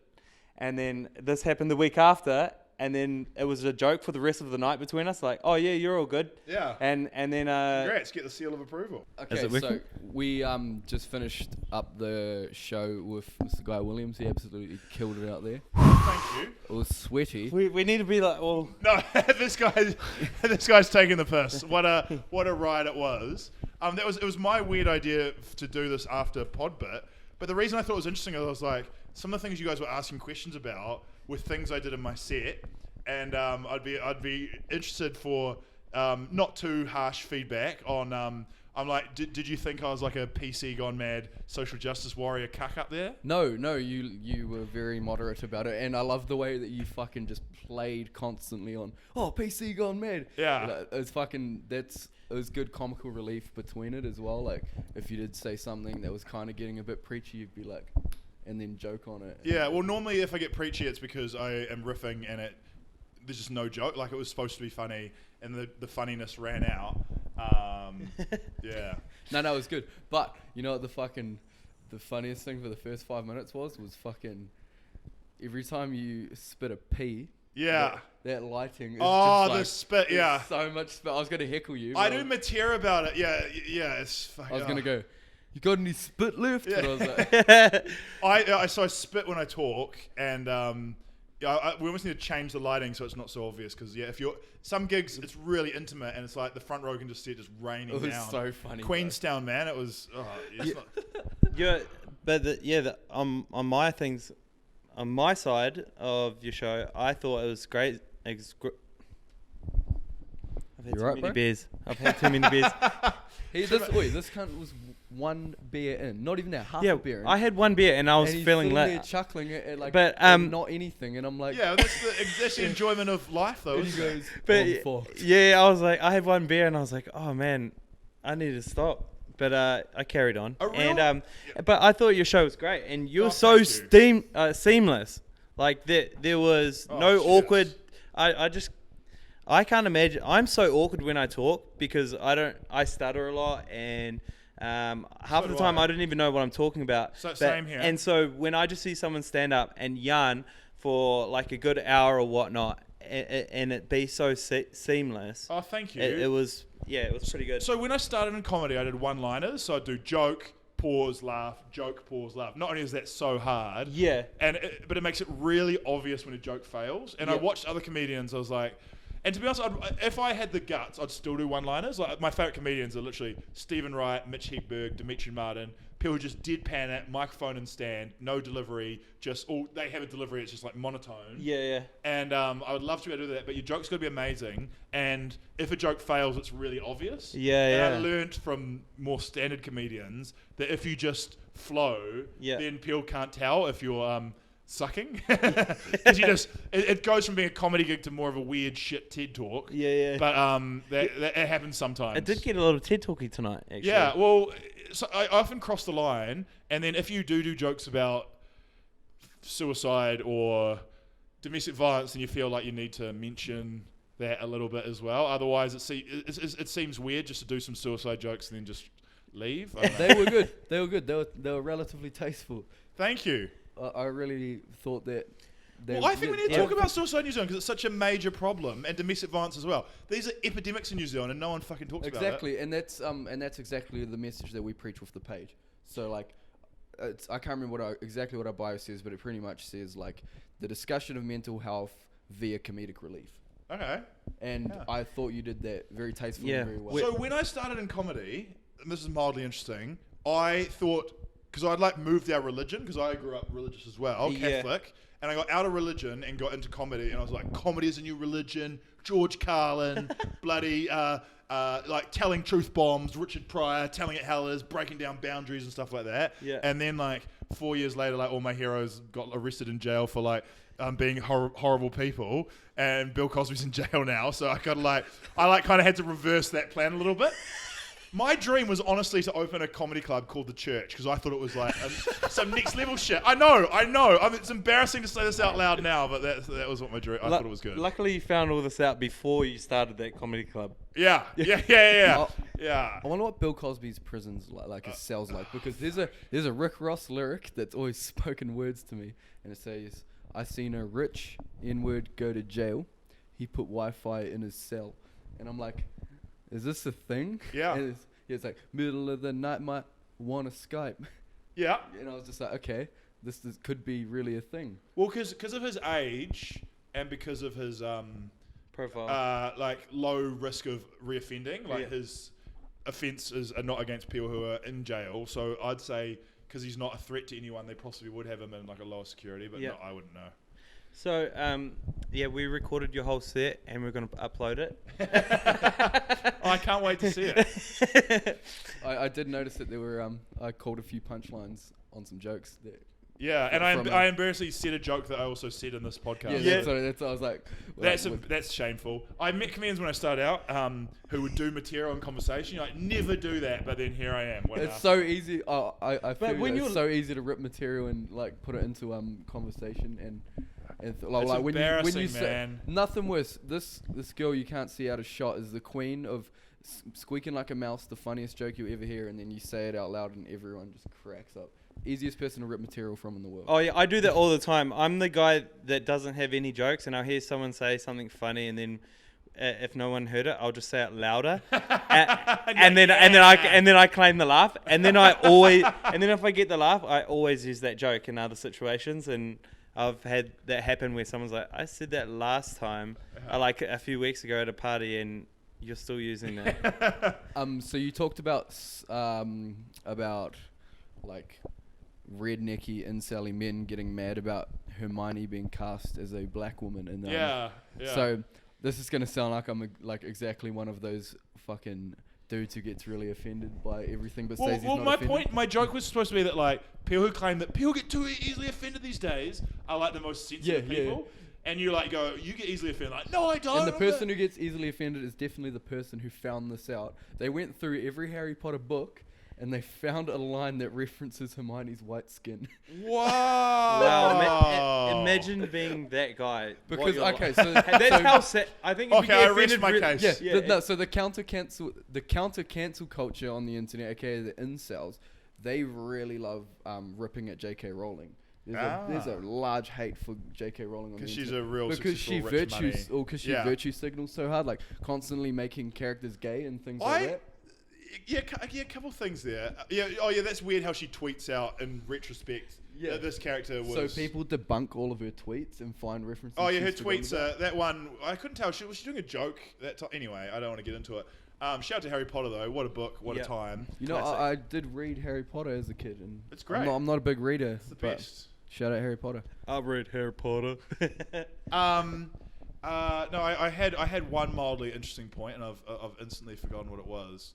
And then this happened the week after, and then it was a joke for the rest of the night between us, like, "Oh yeah, you're all good." Yeah. And then congrats, get the seal of approval. Okay, so we just finished up the show with Mr. Guy Williams. He absolutely killed it out there. Thank you. It was sweaty. we need to be like, well, no, this guy's taking the piss. What a ride it was. It was my weird idea to do this after Podbit, but the reason I thought it was interesting is I was like, some of the things you guys were asking questions about were things I did in my set, and I'd be interested for not too harsh feedback on. I'm like, did you think I was like a PC gone mad social justice warrior cuck up there? No, you were very moderate about it, and I love the way that you fucking just played constantly on, oh, PC gone mad. Yeah. It's fucking, it was good comical relief between it as well. Like, if you did say something that was kind of getting a bit preachy, you'd be like, and then joke on it. Yeah, well, normally if I get preachy, it's because I am riffing and there's just no joke. Like, it was supposed to be funny, and the funniness ran out. Yeah. No, it was good. But you know what the funniest thing for the first 5 minutes was fucking every time you spit a pee. Yeah. That lighting is just the like, spit, yeah. So much spit. I was going to heckle you. I do material about it. Yeah, it's fucking... I was going to go, you got any spit left? Yeah. But I was like... So I spit when I talk, and we almost need to change the lighting so it's not so obvious, because if you're... Some gigs, it's really intimate, and it's like the front row can just see it just raining down. It was so funny. Queenstown, man. It was... on my things... On my side of your show, I thought it was great. I've had too many beers. I've had too many beers. This cunt was 1 beer in. Not even that, half a beer in. I had 1 beer and I was feeling like... like... there chuckling at like... But, not anything. And I'm like... Yeah, that's the enjoyment of life, though, And he isn't it? goes, I was like, I had 1 beer and I was like, oh man, I need to stop. But I carried on. A But I thought your show was great, and you're thank you. seamless. Like there was no cheers. awkward. I can't imagine. I'm so awkward when I talk because I stutter a lot, and half of the time I don't even know what I'm talking about. Same here. And so when I just see someone stand up and yarn for like a good hour or whatnot, and it be so seamless. Oh, thank you. It was pretty good. So when I started in comedy, I did one-liners. So I'd do joke, pause, laugh, joke, pause, laugh. Not only is that so hard, but it makes it really obvious when a joke fails. And I watched other comedians. I was like, and to be honest, if I had the guts, I'd still do one-liners. Like my favorite comedians are literally Stephen Wright, Mitch Hedberg, Dimitri Martin. People who just deadpan it, microphone and stand, no delivery, they have a delivery, it's just like monotone. Yeah. And I would love to be able to do that, but your joke's got to be amazing. And if a joke fails, it's really obvious. And I learned from more standard comedians that if you just flow, then people can't tell if you're sucking. Because it goes from being a comedy gig to more of a weird shit TED talk. But that happens sometimes. It did get a little TED talky tonight, actually. Yeah, well, so I often cross the line, and then if you do jokes about suicide or domestic violence, then you feel like you need to mention that a little bit as well. Otherwise, it seems weird just to do some suicide jokes and then just leave. They were good. They were relatively tasteful. Thank you. I really thought that. I think we need to talk about suicide in New Zealand because it's such a major problem, and domestic violence as well. These are epidemics in New Zealand, and no one fucking talks about it. Exactly, and that's exactly the message that we preach with the page. So like, I can't remember exactly what our bio says, but it pretty much says like the discussion of mental health via comedic relief. Okay. And I thought you did that very tastefully and very well. So when I started in comedy, and this is mildly interesting, I thought, because I'd like moved our religion, because I grew up religious as well, Catholic, and I got out of religion and got into comedy, and I was like, comedy is a new religion, George Carlin, bloody, like telling truth bombs, Richard Pryor, telling it hell is, breaking down boundaries and stuff like that. Yeah. And then like 4 years later, like all my heroes got arrested in jail for like being horrible people, and Bill Cosby's in jail now, so I kind of had to reverse that plan a little bit. My dream was honestly to open a comedy club called The Church, because I thought it was like some next level shit. I know. It's embarrassing to say this out loud now, but that was what my dream. I thought it was good. Luckily, you found all this out before you started that comedy club. Yeah. I wonder what Bill Cosby's prison's like his cells like, because there's a Rick Ross lyric that's always spoken words to me, and it says, "I seen a rich N-word go to jail. He put Wi-Fi in his cell," and I'm like, is this a thing? Yeah. And it's like, middle of the night, might want to Skype. Yeah. And I was just like, okay, this could be really a thing. Well, because of his age and because of his profile, like low risk of reoffending, like his offences are not against people who are in jail. So I'd say because he's not a threat to anyone, they possibly would have him in like a lower security, but I wouldn't know. So, we recorded your whole set and we're going to upload it. I can't wait to see it. I did notice that there were, I called a few punchlines on some jokes. And I embarrassingly said a joke that I also said in this podcast. That's I was like... That's shameful. I met comedians when I started out who would do material and conversation. Like, never do that, but then here I am. It's so easy. I feel it's so easy to rip material and like put it into conversation and like when you say nothing worse. This girl you can't see out of shot is the queen of squeaking like a mouse, the funniest joke you ever hear, and then you say it out loud and everyone just cracks up. Easiest person to rip material from in the world. Oh yeah, I do that all the time. I'm the guy that doesn't have any jokes, and I'll hear someone say something funny, and then if no one heard it, I'll just say it louder, and then I claim the laugh, and then if I get the laugh, I always use that joke in other situations, and I've had that happen where someone's like, I said that last time, like a few weeks ago at a party, and you're still using that. So you talked about like rednecky incel men getting mad about Hermione being cast as a black woman, and so this is gonna sound like I'm exactly one of those fucking dudes who gets really offended by everything but says he's not offended. My joke was supposed to be that like people who claim that people get too easily offended these days are like the most sensitive people. And you like go, you get easily offended. Like, no, I don't. And the person who gets easily offended is definitely the person who found this out. They went through every Harry Potter book and they found a line that references Hermione's white skin. Wow. Wow. Imagine being that guy. Because What okay, you're so like. That's so- how sad. I think. If Okay, you I get rest offended my re- case. Yeah, Yeah. so the counter cancel culture on the internet, aka the incels, they really love ripping at J.K. Rowling. There's a large hate for J.K. Rowling on the Because internet. she's a real because she successful, rich money. because she Yeah. virtue signals so hard, like constantly making characters gay and things like that. Yeah, a couple things there. Yeah, that's weird how she tweets out in retrospect that this character was... So people debunk all of her tweets and find references. Oh yeah, her she's forgotten tweets. about. That one, I couldn't tell. Was she doing a joke? Anyway, I don't want to get into it. Shout out to Harry Potter though. What a book. What a Yep. time. You know, Classic. I did read Harry Potter as a kid, and It's great. I'm not a big reader. It's the but best. Shout out Harry Potter. I've read Harry Potter. No, I had one mildly interesting point, and I've instantly forgotten what it was.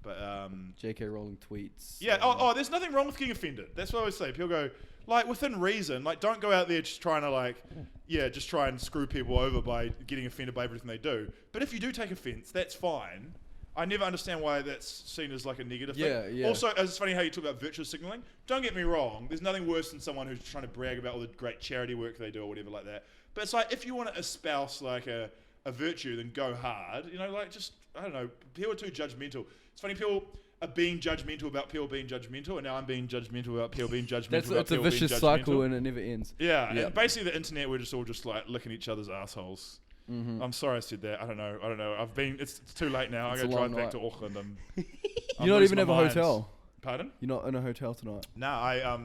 But J.K. Rowling tweets. yeah. Oh, there's nothing wrong with getting offended. That's what I always say. People go like within reason. Like, don't go out there just trying to just try and screw people over by getting offended by everything they do. But if you do take offense, that's fine. I never understand why that's seen as like a negative thing. Yeah. Also, it's funny how you talk about virtual signaling. Don't get me wrong. There's nothing worse than someone who's trying to brag about all the great charity work they do or whatever like that. But it's like, if you want to espouse like a virtue, then go hard. You know, like just, I don't know, people are too judgmental. It's funny, people are being judgmental about people being judgmental, and now I'm being judgmental about people being judgmental about It's a people being vicious judgmental. cycle and it never ends. Yeah, Yep. and basically the internet, we're just all just like licking each other's assholes. Mm-hmm. I'm sorry I said that. I don't know. It's too late now. It's I got a to drive long back night. to Auckland. You I'm don't losing even have my a mind. hotel. Pardon? You're not in a hotel tonight. Nah,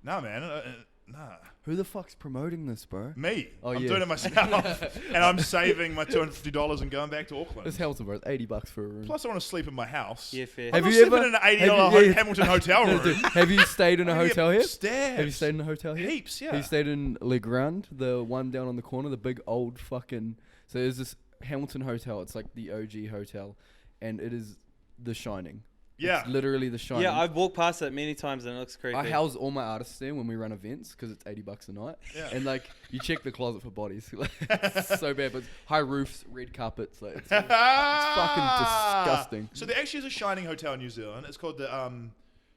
nah, man. Nah. Who the fuck's promoting this, bro? Me. Oh, I'm yeah. doing it myself. And I'm saving my $250 and going back to Auckland. It's Hilton, bro. It's $80 for a room. Plus, I want to sleep in my house. Yeah, fair. I'm Have not you sleeping ever- in an have $80 you- Hamilton hotel No, room. dude, have you stayed in a hotel here? Stairs. Have you stayed in a hotel here? Heaps, yeah. Have you stayed in Le Grand, the one down on the corner, the big old fucking... So there's this Hamilton hotel. It's like the OG hotel, and it is The Shining. Yeah. It's literally The Shining. Yeah, I've walked past it many times and it looks creepy. I house all my artists there when we run events because it's $80 a night. Yeah. And like you check the closet for bodies. It's so bad, but it's high roofs, red carpets. Like it's fucking disgusting. So there actually is a Shining hotel in New Zealand. It's called the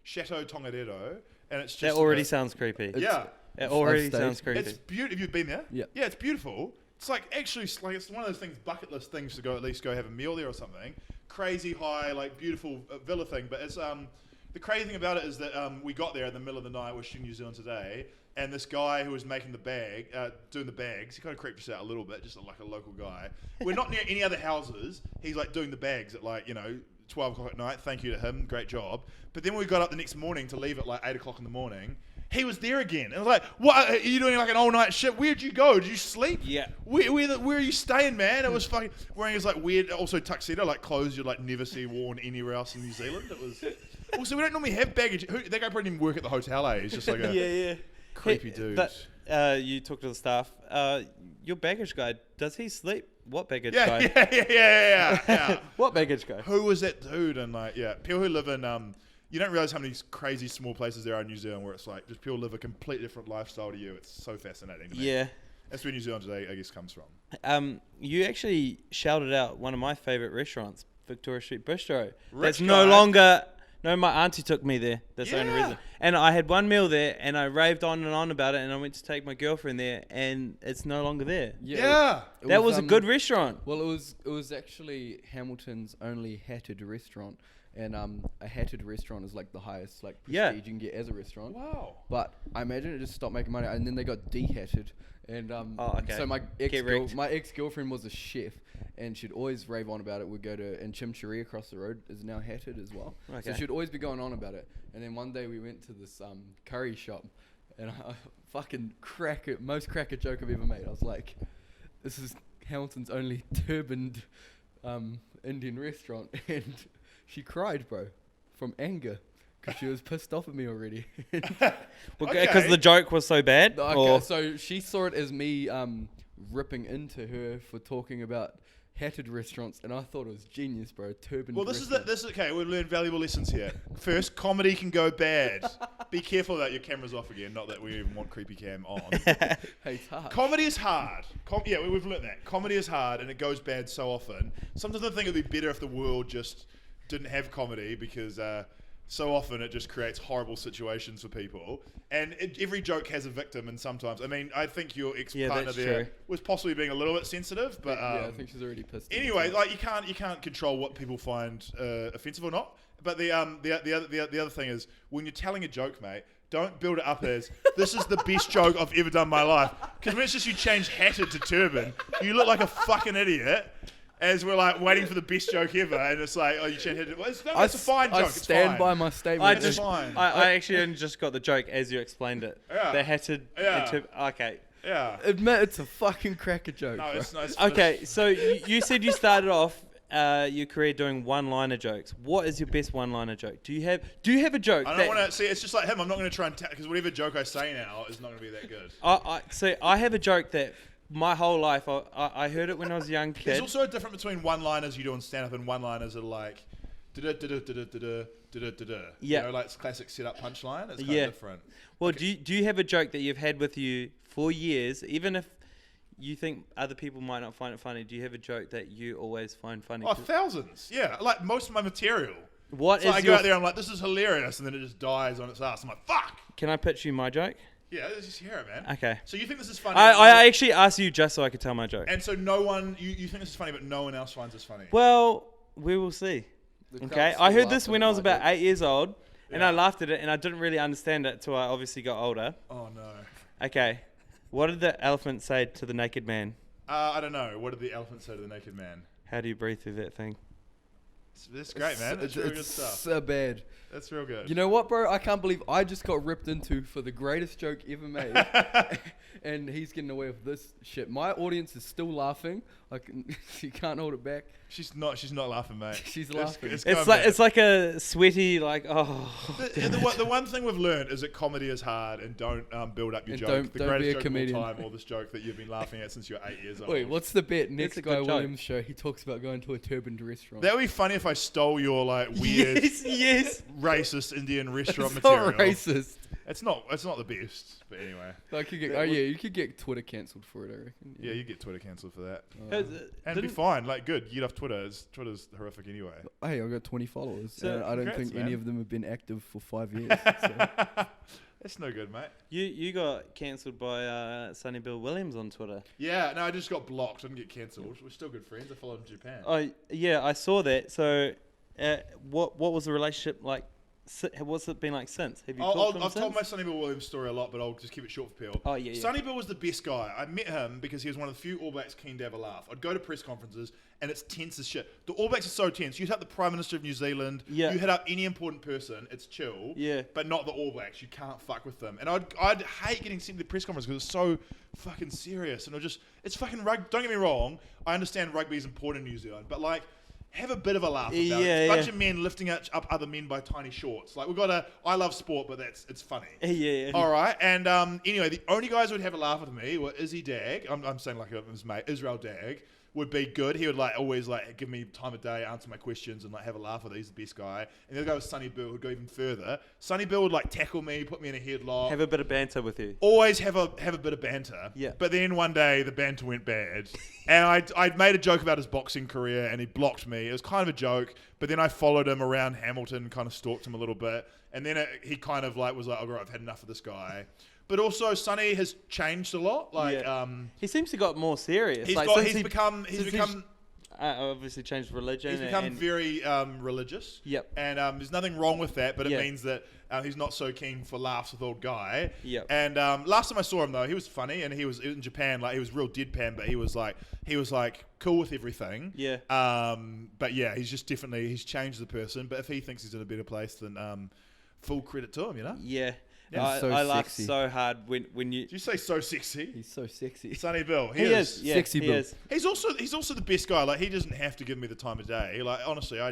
Chateau Tongariro, and it's that just already sounds creepy. yeah. It already I've sounds stayed. creepy. It's beautiful. Have you been there? Yeah. Yeah, it's beautiful. It's like actually, it's one of those things, bucket list things to go at least go have a meal there or something. Crazy high, like beautiful villa thing. But it's the crazy thing about it is that we got there in the middle of the night. We're shooting New Zealand Today, and this guy who was making doing the bags, he kind of creeped us out a little bit, just like a local guy. We're not near any other houses. He's like doing the bags at 12 o'clock at night. Thank you to him, great job. But then we got up the next morning to leave at like 8 o'clock in the morning. He was there again. And I was like, what? Are you doing like an all night shit? Where'd you go? Did you sleep? Yeah. Where are you staying, man? It was fucking wearing his like weird, also tuxedo, like clothes you'd like never see worn anywhere else in New Zealand. It was. Also, we don't normally have baggage. That guy probably didn't even work at the hotel. He's just like a yeah. creepy Hey, dude. But, you talk to the staff. Your baggage guy, does he sleep? What baggage Yeah, guy? yeah. What baggage guy? Who was that dude? And people who live in you don't realize how many crazy small places there are in New Zealand where it's like just people live a completely different lifestyle to you. It's so fascinating to me. Yeah. That's where New Zealand today, I guess, comes from. You actually shouted out one of my favourite restaurants, Victoria Street Bistro. That's Rich no guy. longer... No, my auntie took me there. That's the only Yeah. reason. And I had one meal there, and I raved on and on about it, and I went to take my girlfriend there, and it's no longer there. Yeah. It That was a good restaurant. Well, it was actually Hamilton's only hatted restaurant, and a hatted restaurant is like the highest like prestige Yeah. you can get as a restaurant. Wow. But I imagine it just stopped making money, and then they got dehatted. And Oh, okay. so my wrecked. ex-girlfriend was a chef, and she'd always rave on about it. We'd go to, and Chimchurri across the road is now hatted as well. So Okay. she'd always be going on about it. And then one day we went to this curry shop, and I fucking most cracker joke I've ever made. I was like, this is Hamilton's only turbaned Indian restaurant, and she cried, bro, from anger. Because she was pissed off at me already. Because Okay. the joke was so bad? Okay, or- so she saw it as me ripping into her for talking about hatted restaurants, and I thought it was genius, bro. Turban. Well, this is okay. We've learned valuable lessons here. First, comedy can go bad. Be careful that your camera's off again. Not that we even want creepy cam on. Hey, it's hard. Comedy is hard. We've learned that. Comedy is hard, and it goes bad so often. Sometimes I think it'd be better if the world just didn't have comedy because so often it just creates horrible situations for people. And every joke has a victim, and sometimes, I mean, I think your ex-partner there was possibly being a little bit sensitive, but I think she's already pissed. Anyway, like you can't control what people find offensive or not. But the other thing is, when you're telling a joke, mate, don't build it up as, this is the best joke I've ever done in my life. Because when it's just you change hatted to turban, you look like a fucking idiot. As we're like waiting for the best joke ever, and it's like, oh, you change hatted. Well, it's a fine joke. I stand by my statement. It's fine. I actually only just got the joke as you explained it. Yeah. The hatted. Okay. Yeah. Admit it's a fucking cracker joke. No, bro. it's not. Okay, so you said you started off your career doing one-liner jokes. What is your best one-liner joke? Do you have a joke? I don't want to see. It's just like him. I'm not going to try and because whatever joke I say now is not going to be that good. I have a joke that my whole life I heard it when I was a young kid. There's also a difference between one-liners you do in stand-up and one-liners that are like da-da-da-da-da-da-da. Yeah. You know, like classic set-up punchline. It's kind of different. Well, do you have a joke that you've had with you for years, even if you think other people might not find it funny? Do you have a joke that you always find funny? Oh, thousands. Yeah, like most of my material. What so is I go out there, I'm like, this is hilarious, and then it just dies on its ass. I'm like, fuck. Can I pitch you my joke? Yeah, let's just hear it, man. Okay. So you think this is funny? I actually asked you just so I could tell my joke. And so no one, you think this is funny, but no one else finds this funny. Well, we will see. Okay, I heard this when I was about 8 years old, and I laughed at it, and I didn't really understand it until I obviously got older. Oh no. Okay, what did the elephant say to the naked man? I don't know. What did the elephant say to the naked man? How do you breathe through that thing? That's great, man. It's real good stuff. So bad. That's real good. You know what, bro? I can't believe I just got ripped into for the greatest joke ever made. And he's getting away with this shit. My audience is still laughing. Like, she can't hold it back. She's not laughing, mate. She's laughing. It's like a sweaty, like, oh. The one thing we've learned is that comedy is hard, and don't build up your joke. The greatest joke of all time, or this joke that you've been laughing at since you're 8 years old. Wait, what's the bet? Next a Guy good Williams show, he talks about going to a turbaned restaurant. That would be funny if I stole your like weird, yes, racist Indian restaurant it's material. not racist. It's not the best, but anyway. Like you could get Twitter cancelled for it, I reckon. Yeah, you get Twitter cancelled for that. Oh. And be fine, like good. Get off Twitter. Twitter's horrific anyway. Hey, I've got 20 followers. So, and I don't think any of them have been active for 5 years. So. That's no good, mate. You got cancelled by Sonny Bill Williams on Twitter. Yeah, no, I just got blocked. I didn't get cancelled. We're still good friends. I followed him in Japan. Oh yeah, I saw that. So, what was the relationship like? What's it been like since? Have you talked to him I've since? told my Sonny Bill Williams story a lot, but I'll just keep it short for Peel. Oh, yeah. Sonny Bill was the best guy. I met him because he was one of the few All Blacks keen to have a laugh. I'd go to press conferences, and it's tense as shit. The All Blacks are so tense. You hit up the Prime Minister of New Zealand, you hit up any important person, it's chill, but not the All Blacks. You can't fuck with them. And I'd hate getting sent to the press conference because it's so fucking serious. And it's fucking rugby. Don't get me wrong, I understand rugby is important in New Zealand, but like, have a bit of a laugh about it. It's a bunch of men lifting up other men by tiny shorts. Like, we've got I love sport, but it's funny. Yeah. All right. And anyway, the only guys who would have a laugh with me were Izzy Dag. I'm saying like his mate, Israel Dag, would be good. He would like always like give me time of day, answer my questions, and like have a laugh with it. He's the best guy. And the other guy was Sonny Bill, who'd go even further. Sonny Bill would like tackle me, put me in a headlock. Have a bit of banter with you. Always have a bit of banter. Yeah. But then one day the banter went bad. And I'd made a joke about his boxing career, and he blocked me. It was kind of a joke, but then I followed him around Hamilton, kind of stalked him a little bit. And then he kind of like was like, oh, I've had enough of this guy. But also, Sonny has changed a lot. Like, he seems to got more serious. He's become obviously changed religion. He's become very religious. Yep. And there's nothing wrong with that, but it means that he's not so keen for laughs with old guy. Yep. And last time I saw him though, he was funny, and he was in Japan. Like, he was real deadpan, but he was like cool with everything. Yeah. But yeah, he's changed the person. But if he thinks he's in a better place, then full credit to him, you know. Yeah. Yeah. I laughed so hard when you. Did you say so sexy? He's so sexy. Sonny Bill. He is. Yeah, Sexy he Bill. is. He's also the best guy. Like, he doesn't have to give me the time of day. Like, honestly, I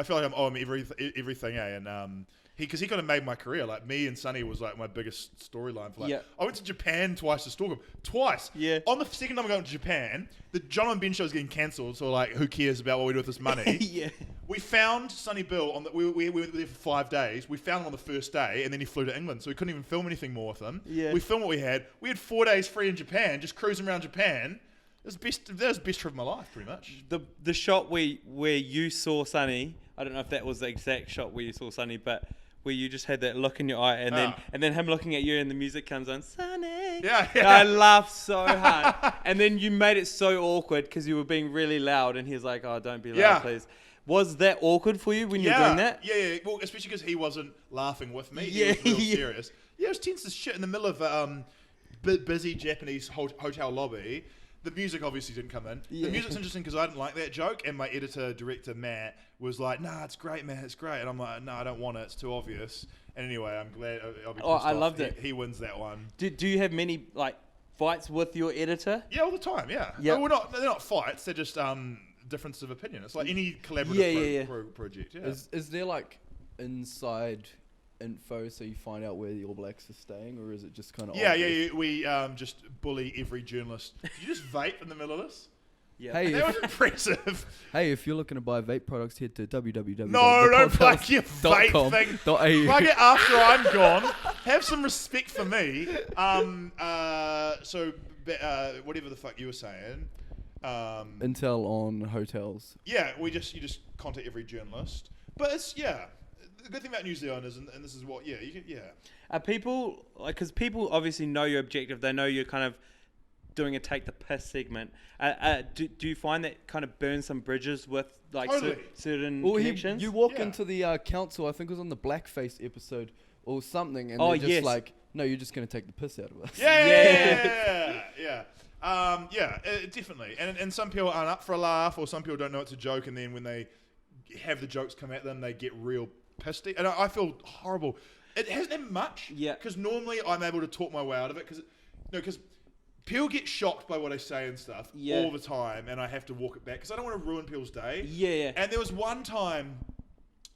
feel like I'm owing him everything. And because he kind of made my career. Like, me and Sonny was like my biggest storyline for like. I went to Japan twice to stalk him. Twice. Yeah. On the second time I went to Japan, the John and Ben show is getting cancelled. So like, who cares about what we do with this money? Yeah. We found Sonny Bill we were there for 5 days. We found him on the first day, and then he flew to England, so we couldn't even film anything more with him. Yeah. We filmed what we had. We had 4 days free in Japan, just cruising around Japan. That was the best trip of my life, pretty much. The shot where you saw Sonny, I don't know if that was the exact shot where you saw Sonny, but where you just had that look in your eye, and then him looking at you, and the music comes on, Sonny. Yeah. I laughed so hard, and then you made it so awkward because you were being really loud, and he was like, "Oh, don't be loud, please." Was that awkward for you when you were doing that? Yeah. Well, especially because he wasn't laughing with me. He was real serious. Yeah, it was tense as shit in the middle of busy Japanese hotel lobby. The music obviously didn't come in. The music's interesting because I didn't like that joke, and my director Matt was like, "Nah, it's great, man, it's great." And I'm like, "No, I don't want it. It's too obvious." And anyway, I'm glad. I'll be pissed off. I loved it. He wins that one. Do you have many fights with your editor? Yeah, all the time. Yeah. Yep. No, they're not fights. They're just difference of opinion. It's like any collaborative project. Yeah. Is there inside info so you find out where the All Blacks are staying, or is it just kind of Yeah. We just bully every journalist. Did you just vape in the middle of this? Yeah. Hey, that was impressive. Hey, if you're looking to buy vape products, head to www. No, don't plug your vape thing. Plug it after I'm gone. Have some respect for me. Whatever the fuck you were saying. Intel on hotels. Yeah, you just contact every journalist. But it's the good thing about New Zealand is, and this is what Are people because people obviously know your objective? They know you're kind of doing a take the piss segment. Do you find that kind of burns some bridges with certain connections? You walk into the council. I think it was on the blackface episode or something, and they're just like, "No, you're just going to take the piss out of us." Yeah. Definitely. And some people aren't up for a laugh, or some people don't know it's a joke, and then when they have the jokes come at them, they get real pissed. And I feel horrible. It hasn't been much. Yeah. Because normally I'm able to talk my way out of it. Because people get shocked by what I say and stuff all the time, and I have to walk it back because I don't want to ruin people's day. Yeah. And there was one time.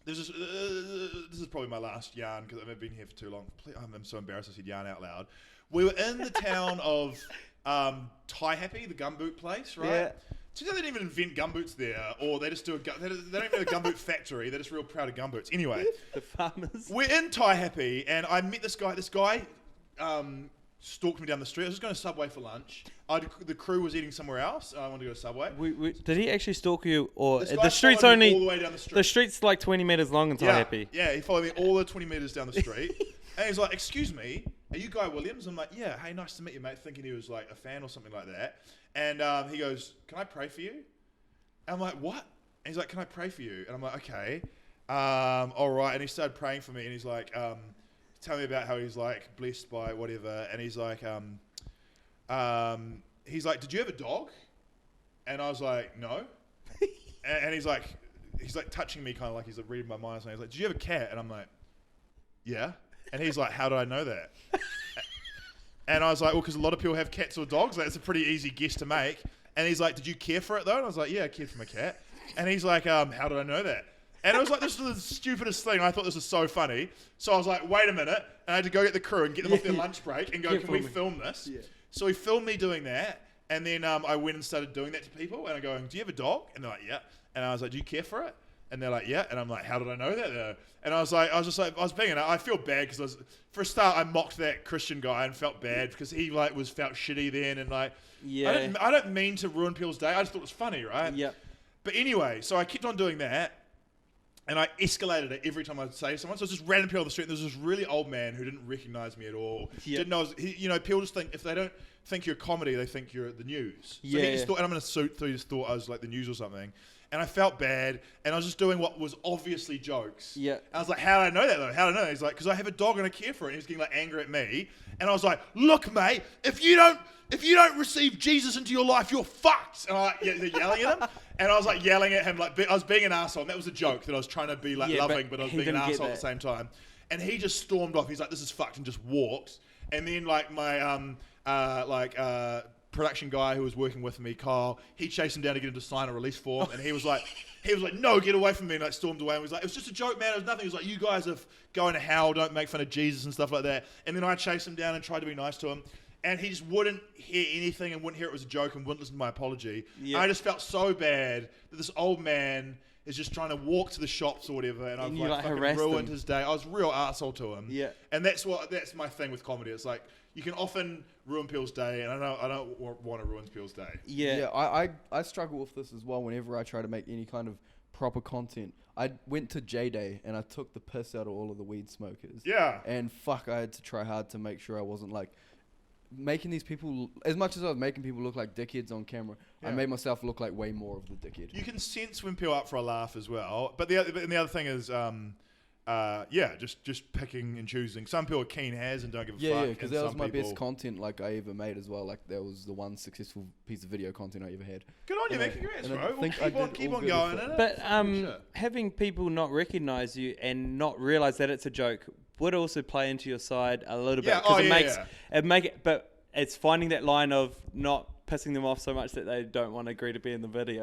This is probably my last yarn because I've been here for too long. I'm so embarrassed I said yarn out loud. We were in the town of Tai Happy, the gumboot place, right? Yeah. So they didn't even invent gumboots there, or they just do they don't even have a gumboot factory. They're just real proud of gumboots. Anyway, the farmers. We're in Tai Happy, and I met this guy. This guy stalked me down the street. I was just going to Subway for lunch. The crew was eating somewhere else. I wanted to go to Subway. Did he actually stalk you, or the street's only all the way down the street? The street's like 20 meters long in Tai Happy. Yeah, he followed me all the 20 meters down the street, and he's like, "Excuse me, are you Guy Williams?" I'm like, "Yeah, hey, nice to meet you, mate." Thinking he was like a fan or something like that. And he goes, "Can I pray for you?" And I'm like, "What?" And he's like, "Can I pray for you?" And I'm like, "Okay, all right." And he started praying for me, and he's like, "Tell me about how he's like blessed by whatever." And he's like, "Did you have a dog?" And I was like, "No." and he's like touching me, kind of like he's like reading my mind. And he's like, "Did you have a cat?" And I'm like, "Yeah." And he's like, "How did I know that?" And I was like, "Well, because a lot of people have cats or dogs. That's a pretty easy guess to make." And he's like, "Did you care for it though?" And I was like, "Yeah, I cared for my cat." And he's like, "How did I know that?" And it was like, this was the stupidest thing. I thought this was so funny. So I was like, "Wait a minute." And I had to go get the crew and get them off their lunch break and go, "Can we film this?" Yeah. So he filmed me doing that. And then I went and started doing that to people. And I go, "Do you have a dog?" And they're like, "Yeah." And I was like, "Do you care for it?" And they're like, "Yeah." And I'm like, "How did I know that though?" And I was being an, I feel bad because for a start I mocked that Christian guy and felt bad because he felt shitty then and like, I don't mean to ruin people's day. I just thought it was funny, right? Yeah. But anyway, so I kept on doing that. And I escalated it every time I'd say to someone. So it was just random people on the street. There was this really old man who didn't recognize me at all. Yep. Didn't know, people just think, if they don't think you're comedy, they think you're the news. So he just thought, and I'm in a suit, so he just thought I was like the news or something. And I felt bad, and I was just doing what was obviously jokes. Yeah. I was like, "How did I know that though? How did I know that?" He's like, "Because I have a dog and I care for it." And he was getting like angry at me. And I was like, "Look, mate, if you don't receive Jesus into your life, you're fucked." And I yelling at him. And I was like yelling at him, like I was being an asshole. And that was a joke that I was trying to be like loving, but I was being an asshole at the same time. And he just stormed off. He's like, "This is fucked," and just walked. And then like my production guy who was working with me, Kyle, he chased him down to get him to sign a release form, and he was like, "No, get away from me!" And like stormed away. And was like, "It was just a joke, man. It was nothing." He was like, "You guys are going to hell. Don't make fun of Jesus and stuff like that." And then I chased him down and tried to be nice to him. And he just wouldn't hear anything and wouldn't hear it was a joke and wouldn't listen to my apology. Yep. I just felt so bad that this old man is just trying to walk to the shops or whatever, and I've like fucking ruined his day. I was a real arsehole to him. Yeah. And that's my thing with comedy. It's like you can often ruin people's day, and I don't want to ruin people's day. Yeah. I struggle with this as well whenever I try to make any kind of proper content. I went to J-Day and I took the piss out of all of the weed smokers. Yeah. And fuck, I had to try hard to make sure I wasn't like making these people, as much as I was making people look like dickheads on camera, I made myself look like way more of the dickhead. You can sense when people are up for a laugh as well. But the other thing is, just picking and choosing. Some people are keen as and don't give a fuck. Yeah, because that and was some my people- best content like I ever made as well. Like that was the one successful piece of video content I ever had. Good on you, And man. I- Congrats, and I bro. Well, think I keep did all on good going. with it. innit? But Shit. having people not recognise you and not realise that it's a joke would also play into your side a little bit. Yeah, Because oh, it yeah, makes yeah. it make it, but it's finding that line of not pissing them off so much that they don't want to agree to be in the video.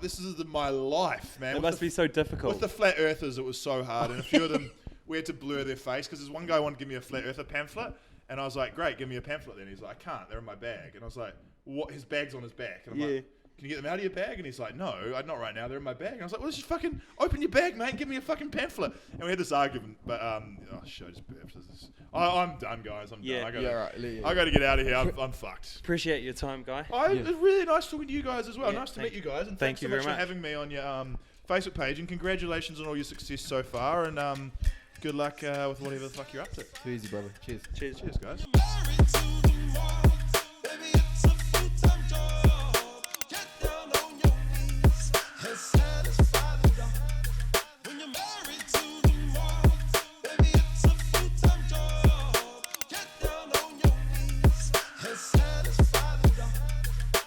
This is my life, man. it With must the- be so difficult. With the flat earthers, it was so hard, and a few of them we had to blur their face because there's one guy who wanted to give me a flat earther pamphlet, and I was like, "Great, give me a pamphlet." Then he's like, "I can't. They're in my bag." And I was like, "What? His bag's on his back." And I'm like, "Can you get them out of your bag?" And he's like, "No, not right now. They're in my bag." And I was like, "Well, just fucking open your bag, mate. And give me a fucking pamphlet." And we had this argument, but shit, I just burped. I'm done, guys. I'm Yeah. done. Yeah. I got to get out of here. I'm fucked. Appreciate your time, guy. It's really nice talking to you guys as well. Yeah, Nice to meet you guys, and thank thanks you so much very for much. having me on your Facebook page. And congratulations on all your success so far. And good luck with whatever the fuck you're up to. Too easy, brother. Cheers. Cheers. Cheers, guys.